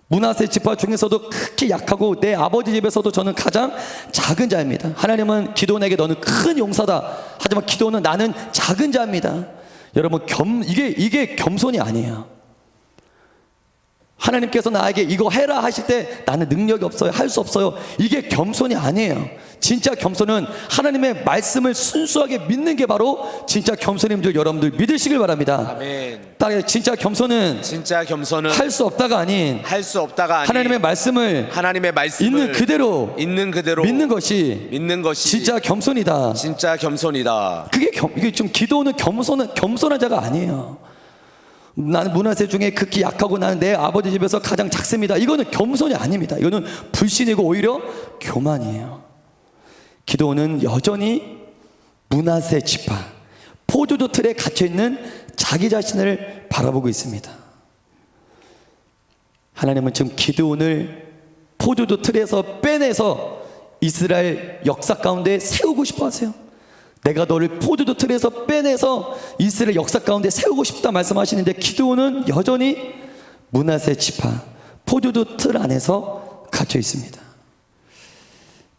므낫세 지파 중에서도 극히 약하고 내 아버지 집에서도 저는 가장 작은 자입니다. 하나님은 기드온에게 너는 큰 용사다. 하지만 기드온은 나는 작은 자입니다. 여러분, 이게 겸손이 아니에요. 하나님께서 나에게 이거 해라 하실 때 나는 능력이 없어요, 할 수 없어요, 이게 겸손이 아니에요. 진짜 겸손은 하나님의 말씀을 순수하게 믿는 게 바로 진짜 겸손인 줄 여러분들 믿으시길 바랍니다. 아멘. 진짜 겸손은 할 수 없다가 아닌 하나님의 말씀을 있는 그대로 믿는 것이 진짜 겸손이다. 이게 좀 기도는 겸손한 자가 아니에요. 나는 므낫세 중에 극히 약하고 나는 내 아버지 집에서 가장 작습니다. 이거는 겸손이 아닙니다. 이거는 불신이고 오히려 교만이에요. 기도는 여전히 므낫세 지파, 포도주 틀에 갇혀있는 자기 자신을 바라보고 있습니다. 하나님은 지금 기드온을 포도주 틀에서 빼내서 이스라엘 역사 가운데 세우고 싶어 하세요. 내가 너를 포도주 틀에서 빼내서 이스라엘 역사 가운데 세우고 싶다 말씀하시는데, 기드온은 여전히 므낫세 지파, 포도주 틀 안에서 갇혀 있습니다.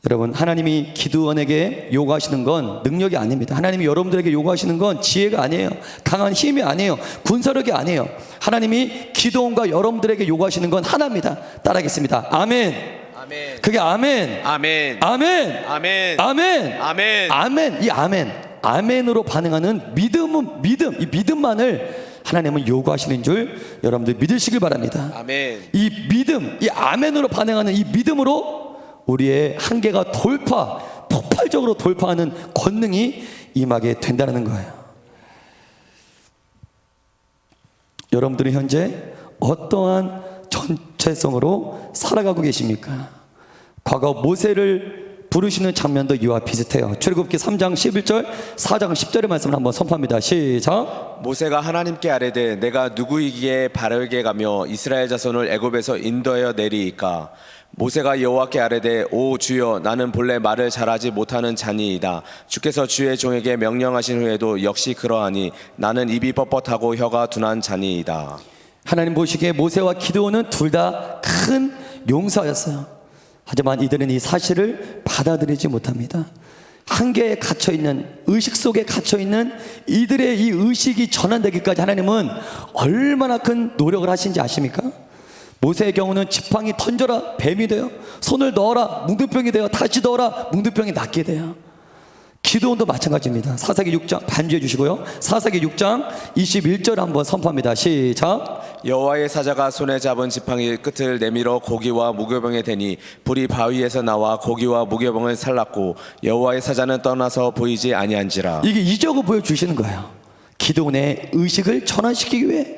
여러분, 하나님이 기드온에게 요구하시는 건 능력이 아닙니다. 하나님이 여러분들에게 요구하시는 건 지혜가 아니에요, 강한 힘이 아니에요, 군사력이 아니에요. 하나님이 기드온과 여러분들에게 요구하시는 건 하나입니다. 따라하겠습니다. 아멘. 그게 아멘. 아멘. 아멘. 아멘. 아멘. 아멘. 아멘. 이 아멘으로 반응하는 믿음은 이 믿음만을 하나님은 요구하시는 줄 여러분들 믿으시길 바랍니다. 아멘. 이 믿음, 이 아멘으로 반응하는 이 믿음으로 우리의 한계가 폭발적으로 돌파하는 권능이 임하게 된다는 거예요. 여러분들은 현재 어떠한 전체성으로 살아가고 계십니까? 과거 모세를 부르시는 장면도 이와 비슷해요. 출애굽기 3장 11절, 4장 10절의 말씀을 한번 선포합니다. 시작. 모세가 하나님께 아뢰되 내가 누구이기에 바르게 가며 이스라엘 자손을 애굽에서 인도하여 내리이까? 모세가 여호와께 아뢰되 오 주여, 나는 본래 말을 잘하지 못하는 자니이다. 주께서 주의 종에게 명령하신 후에도 역시 그러하니 나는 입이 뻣뻣하고 혀가 둔한 자니이다. 하나님 보시기에 모세와 기드온은 둘 다 큰 용사였어요. 하지만 이들은 이 사실을 받아들이지 못합니다. 한계에 갇혀있는, 의식 속에 갇혀있는 이들의 이 의식이 전환되기까지 하나님은 얼마나 큰 노력을 하신지 아십니까? 모세의 경우는 지팡이 던져라 뱀이 돼요, 손을 넣어라 뭉둥병이 돼요, 다시 넣어라 뭉둥병이 낫게 돼요. 기도원도 마찬가지입니다. 사사기 6장 반주해 주시고요. 사사기 6장 21절 한번 선포합니다. 시작. 여호와의 사자가 손에 잡은 지팡이 끝을 내밀어 고기와 무교병에 대니 불이 바위에서 나와 고기와 무교병을 살랐고 여호와의 사자는 떠나서 보이지 아니한지라. 이게 이적을 보여주시는 거예요. 기도원의 의식을 전환시키기 위해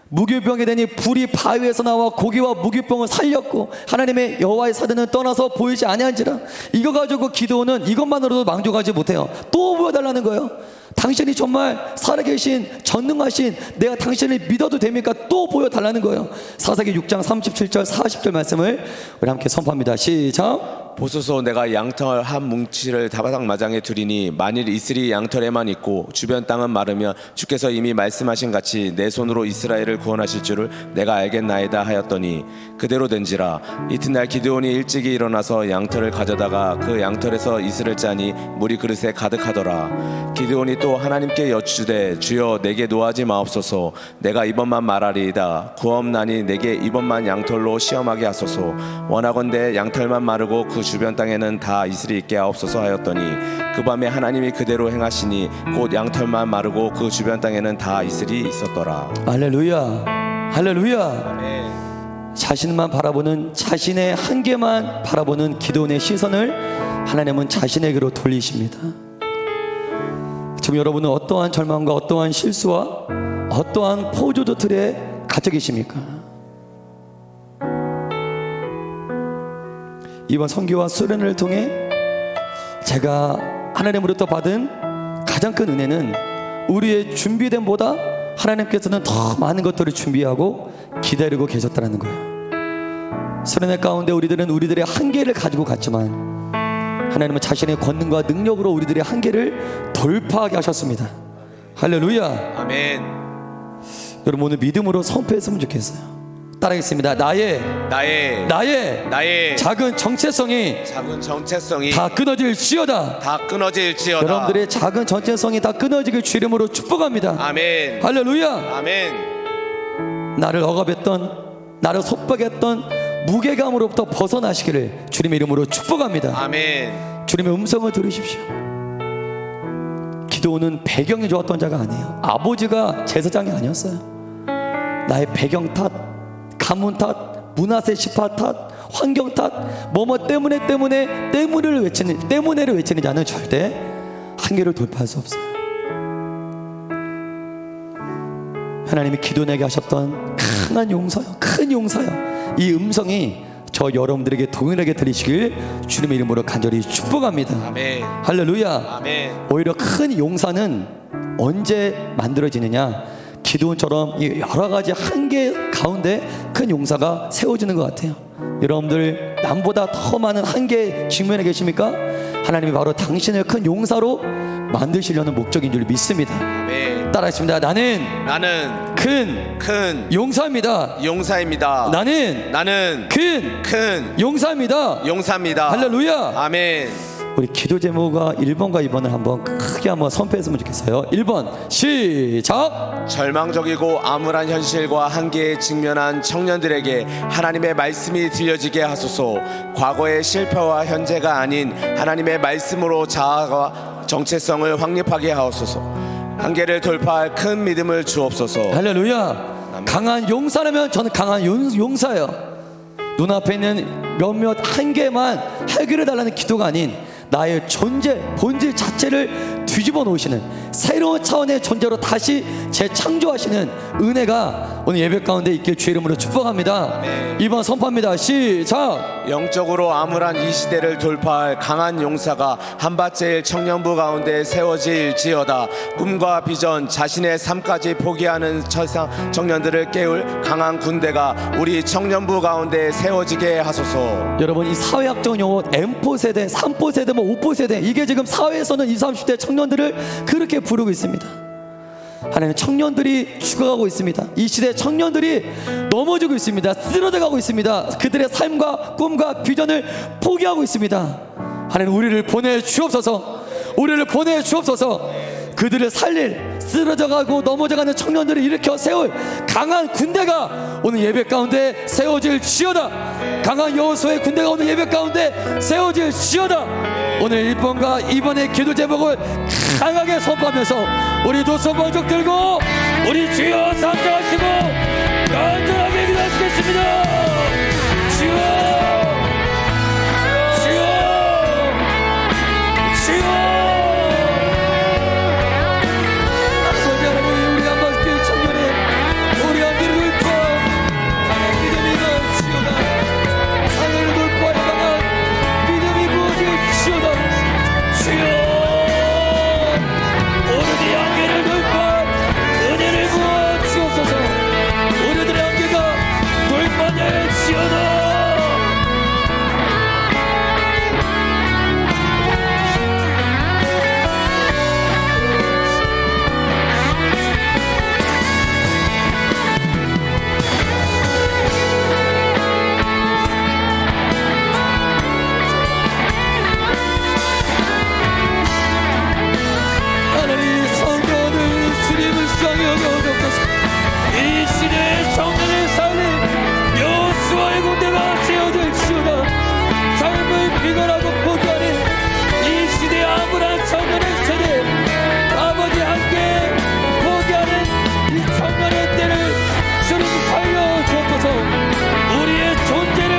무교병에 대니 불이 바위에서 나와 고기와 무교병을 살렸고 하나님의 여호와의 사자는 떠나서 보이지 아니한지라. 이거 가지고 기도원은 이것만으로도 만족하지 못해요. 또 보여달라는 거예요. 당신이 정말 살아계신 전능하신 내가 당신을 믿어도 됩니까? 또 보여달라는 거예요. 사사기 6장 37절 40절 말씀을 우리 함께 선포합니다. 시작. 보소서 내가 양털 한 뭉치를 다바닥마장에 두리니 만일 이슬이 양털에만 있고 주변 땅은 마르면 주께서 이미 말씀하신 같이 내 손으로 이스라엘을 구원하실 줄을 내가 알겠나이다 하였더니 그대로 된지라. 이튿날 기드온이 일찍이 일어나서 양털을 가져다가 그 양털에서 이슬을 짜니 물이 그릇에 가득하더라. 기드온이 또 하나님께 여쭈되 주여 내게 노하지 마옵소서. 내가 이번만 말하리이다. 구험나니 내게 이번만 양털로 시험하게 하소서. 원하건대 양털만 마르고 그 주변 땅에는 다 이슬이 있게 하옵소서 하였더니 그 밤에 하나님이 그대로 행하시니 곧 양털만 마르고 그 주변 땅에는 다 이슬이 있었더라. 할렐루야. 할렐루야. 아멘. 자신만 바라보는 자신의 한계만 바라보는 기도원의 시선을 하나님은 자신에게로 돌리십니다. 지금 여러분은 어떠한 절망과 어떠한 실수와 어떠한 포조도 틀에 갇혀 계십니까? 이번 선교와 수련을 통해 제가 하나님으로부터 받은 가장 큰 은혜는 우리의 준비됨보다 하나님께서는 더 많은 것들을 준비하고 기다리고 계셨다는 거예요. 수련회 가운데 우리들은 우리들의 한계를 가지고 갔지만 하나님은 자신의 권능과 능력으로 우리들의 한계를 돌파하게 하셨습니다. 할렐루야. 아멘. 여러분 오늘 믿음으로 선포했으면 좋겠어요. 따라하겠습니다. 나의 작은 정체성이 작은 정체성이 다 끊어질지어다. 다 끊어질지어다. 여러분들의 작은 정체성이 다 끊어지길 주 이름으로 축복합니다. 아멘. 할렐루야. 아멘. 나를 억압했던 나를 속박했던 무게감으로부터 벗어나시기를 주님의 이름으로 축복합니다. 아멘. 주님의 음성을 들으십시오. 기도는 배경이 좋았던 자가 아니에요. 아버지가 제사장이 아니었어요. 나의 배경 탓, 가문 탓, 문화세 시파 탓, 환경 탓, 뭐뭐 때문에를 외치는 자는 절대 한계를 돌파할 수 없어요. 하나님이 기도내게 하셨던 강한 용서요, 큰 용서요. 이 음성이 저 여러분들에게 동일하게 들리시길 주님의 이름으로 간절히 축복합니다. 아멘. 할렐루야. 아멘. 오히려 큰 용사는 언제 만들어지느냐? 기도원처럼 이 여러 가지 한계 가운데 큰 용사가 세워지는 것 같아요. 여러분들 남보다 더 많은 한계 직면에 계십니까? 하나님이 바로 당신을 큰 용사로 만드시려는 목적인 줄 믿습니다. 아멘. 따라하십니다. 나는 큰 용사입니다. 용사입니다. 나는 큰 용사입니다. 용사입니다. 할렐루야. 아멘. 우리 기도 제목과 1번과 2번을 한번 크게 한번 선포했으면 좋겠어요. 1번 시작. 절망적이고 암울한 현실과 한계에 직면한 청년들에게 하나님의 말씀이 들려지게 하소서. 과거의 실패와 현재가 아닌 하나님의 말씀으로 자아와 정체성을 확립하게 하옵소서. 한계를 돌파할 큰 믿음을 주옵소서. 할렐루야. 강한 용사라면 저는 강한 용사예요. 눈앞에 있는 몇몇 한계만 해결해 달라는 기도가 아닌 나의 존재, 본질 자체를 뒤집어 놓으시는 새로운 차원의 존재로 다시 재창조하시는 은혜가 오늘 예배 가운데 있길 주의 이름으로 축복합니다. 아멘. 2번 선포합니다. 시작. 영적으로 암울한 이 시대를 돌파할 강한 용사가 한밭제일 청년부 가운데 세워질지어다. 꿈과 비전, 자신의 삶까지 포기하는 청년들을 깨울 강한 군대가 우리 청년부 가운데 세워지게 하소서. 여러분 이 사회학적 용어 M4 세대, 3포 세대, 5포 세대 이게 지금 사회에서는 20, 30대 청년들을 그렇게 부르고 있습니다. 하나님 청년들이 죽어가고 있습니다. 이 시대 청년들이 넘어지고 있습니다. 쓰러져가고 있습니다. 그들의 삶과 꿈과 비전을 포기하고 있습니다. 하나님 우리를 보내주옵소서. 우리를 보내주옵소서. 그들을 살릴 쓰러져가고 넘어져가는 청년들을 일으켜 세울 강한 군대가 오늘 예배 가운데 세워질지어다. 강한 여호수아의 군대가 오늘 예배 가운데 세워질지어다. 오늘 1번과 2번의 기도 제목을 강하게 선포하면서 우리 두 손 번쩍 들고 우리 주여 삼자하시고 간절하게 기도하시겠습니다. 주여, 주여, 주여. 아버지 하나님, 우리 한번께 청년에 우리 안기를 읊어 강한 믿음이 나시오다. 하늘을 돌파해 강한 믿음이 부어지시오다. 주여, 오늘의 안개를 돌파 은혜를 부어 주옵소서. 우리들의 안개가 돌파될지어다. 하나님 성도들 주님을 향해 여겨주옵소서. 이 시대의 성도를 살린 여호수아의 군대가 세워질지어다. 삶을 비관하고 포기하는 이 시대의 암울한 청년의 세대, 아버지 함께 포기하는 이 청년의 때를 주님 살려 주옵소서. 우리의 존재를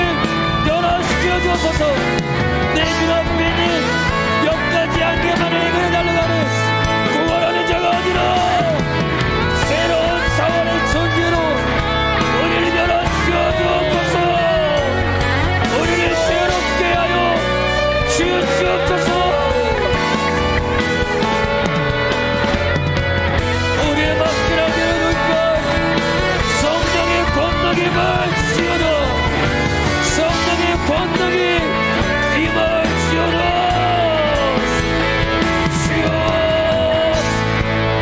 변화시켜 주옵소서. 내 눈앞에 있는 몇 가지 안개만을 그려 달려가는 구원하는 자가 아니라 새로운 사원의 존재로 우리를 변화시켜 주옵소서. 우리를 새롭게 하여 주시옵소서. 우리의 막연하게 눈과 성령의 권능이 임할지어다. 성령의 권능이 임할지어다. 주여,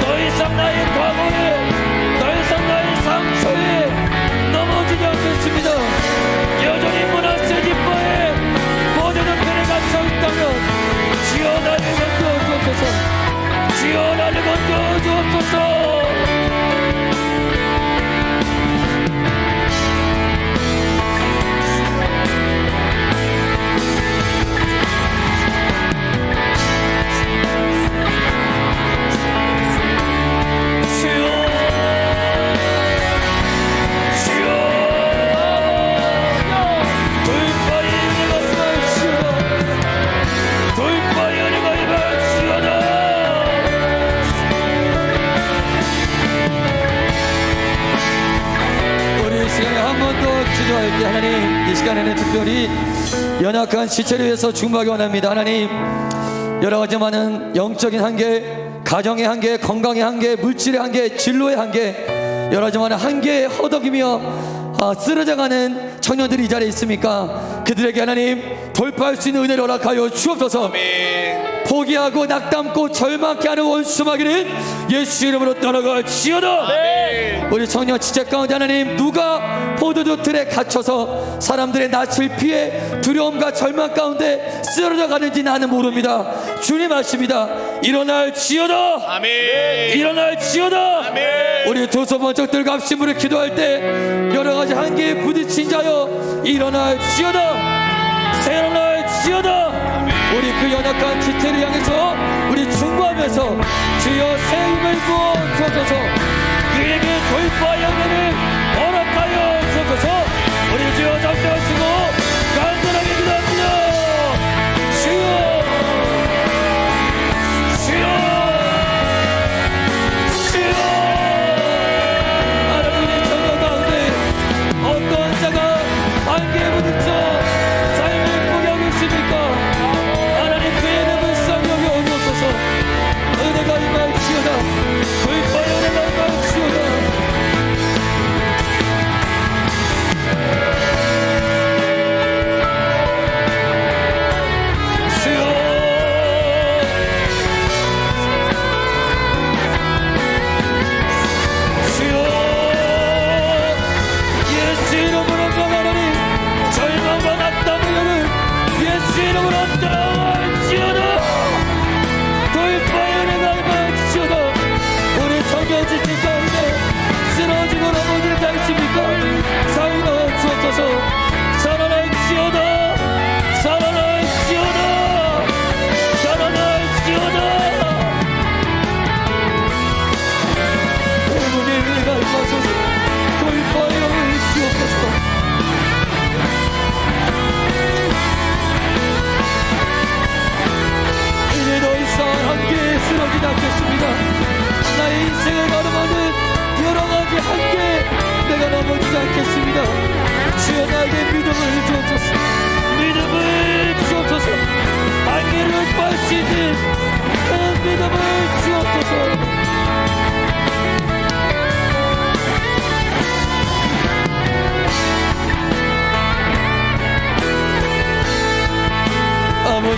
더 이상 나의 과거에, 더 이상 나의 상처에 넘어지지 않겠습니다. 여전히 문화세 지파에 모든 편에 갇혀 있다면 주여 나를 건져 주옵소서. 주여 나를 건져 주옵소서. 기도할 때 하나님, 이 시간에는 특별히 연약한 지체를 위해서 중보하기 원합니다. 하나님, 여러 가지 많은 영적인 한계, 가정의 한계, 건강의 한계, 물질의 한계, 진로의 한계, 여러 가지 많은 한계에 허덕이며 쓰러져가는 청년들이 이 자리에 있습니까? 그들에게 하나님 돌파할 수 있는 은혜를 허락하여 주옵소서. 포기하고 낙담고 절망케 하는 원수마귀는 예수 이름으로 떠나갈지어다. 우리 청년 지체 가운데 하나님, 누가 포도주 틀에 갇혀서 사람들의 낯을 피해 두려움과 절망 가운데 쓰러져 가는지 나는 모릅니다. 주님 아십니다. 일어날지어다. 아멘. 일어날지어다. 아멘. 우리 두 손 번쩍 들고 합심으로 기도할 때 여러 가지 한계에 부딪힌 자여 일어날지어다. 새어날지어다. 우리 그 연약한 지체를 향해서 우리 중보하면서 주여 새 힘을 부어 주옵소서. 그에게 돌파의 은혜를 허락하여 주옵소서. 우리 주여 잠자하시고 간절하게 기도합니다. 주여, 주여, 주여. 하나님의 정령 가운데 어떤 자가 한계에 부딪혀 삶을 포기하고 있습니까? 은혜가 임할지어다. 돌파의 은혜가 임할지어다.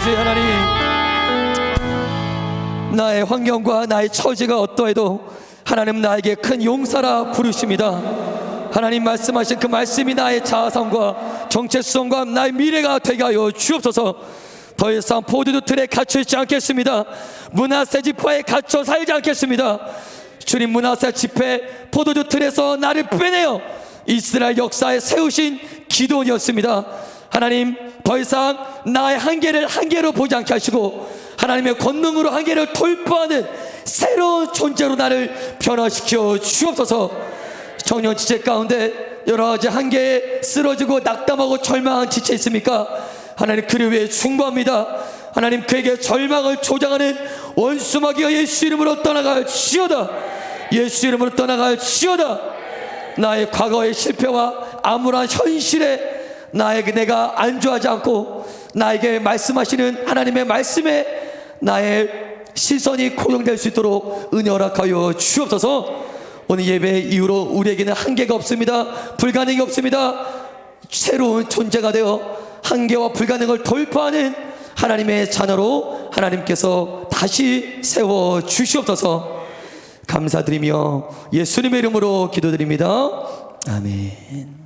아버지 하나님, 나의 환경과 나의 처지가 어떠해도 하나님 나에게 큰 용사라 부르십니다. 하나님 말씀하신 그 말씀이 나의 자아상과 정체성과 나의 미래가 되게 하여 주옵소서. 더 이상 포도주 틀에 갇혀 있지 않겠습니다. 문하세 지파에 갇혀 살지 않겠습니다. 주님, 문하세 지파 포도주 틀에서 나를 빼내어 이스라엘 역사에 세우신 기도원이었습니다. 하나님, 더 이상 나의 한계를 한계로 보지 않게 하시고 하나님의 권능으로 한계를 돌파하는 새로운 존재로 나를 변화시켜 주옵소서. 청년 지체 가운데 여러 가지 한계에 쓰러지고 낙담하고 절망한 지체 있습니까? 하나님, 그를 위해 충고합니다. 하나님, 그에게 절망을 조장하는 원수마귀가 예수 이름으로 떠나갈 지어다. 예수 이름으로 떠나갈 지어다. 나의 과거의 실패와 암울한 현실에 내가 안주하지 않고 나에게 말씀하시는 하나님의 말씀에 나의 시선이 고정될 수 있도록 은혜 허락하여 주옵소서. 오늘 예배 이후로 우리에게는 한계가 없습니다. 불가능이 없습니다. 새로운 존재가 되어 한계와 불가능을 돌파하는 하나님의 자녀로 하나님께서 다시 세워 주시옵소서. 감사드리며 예수님의 이름으로 기도드립니다. 아멘.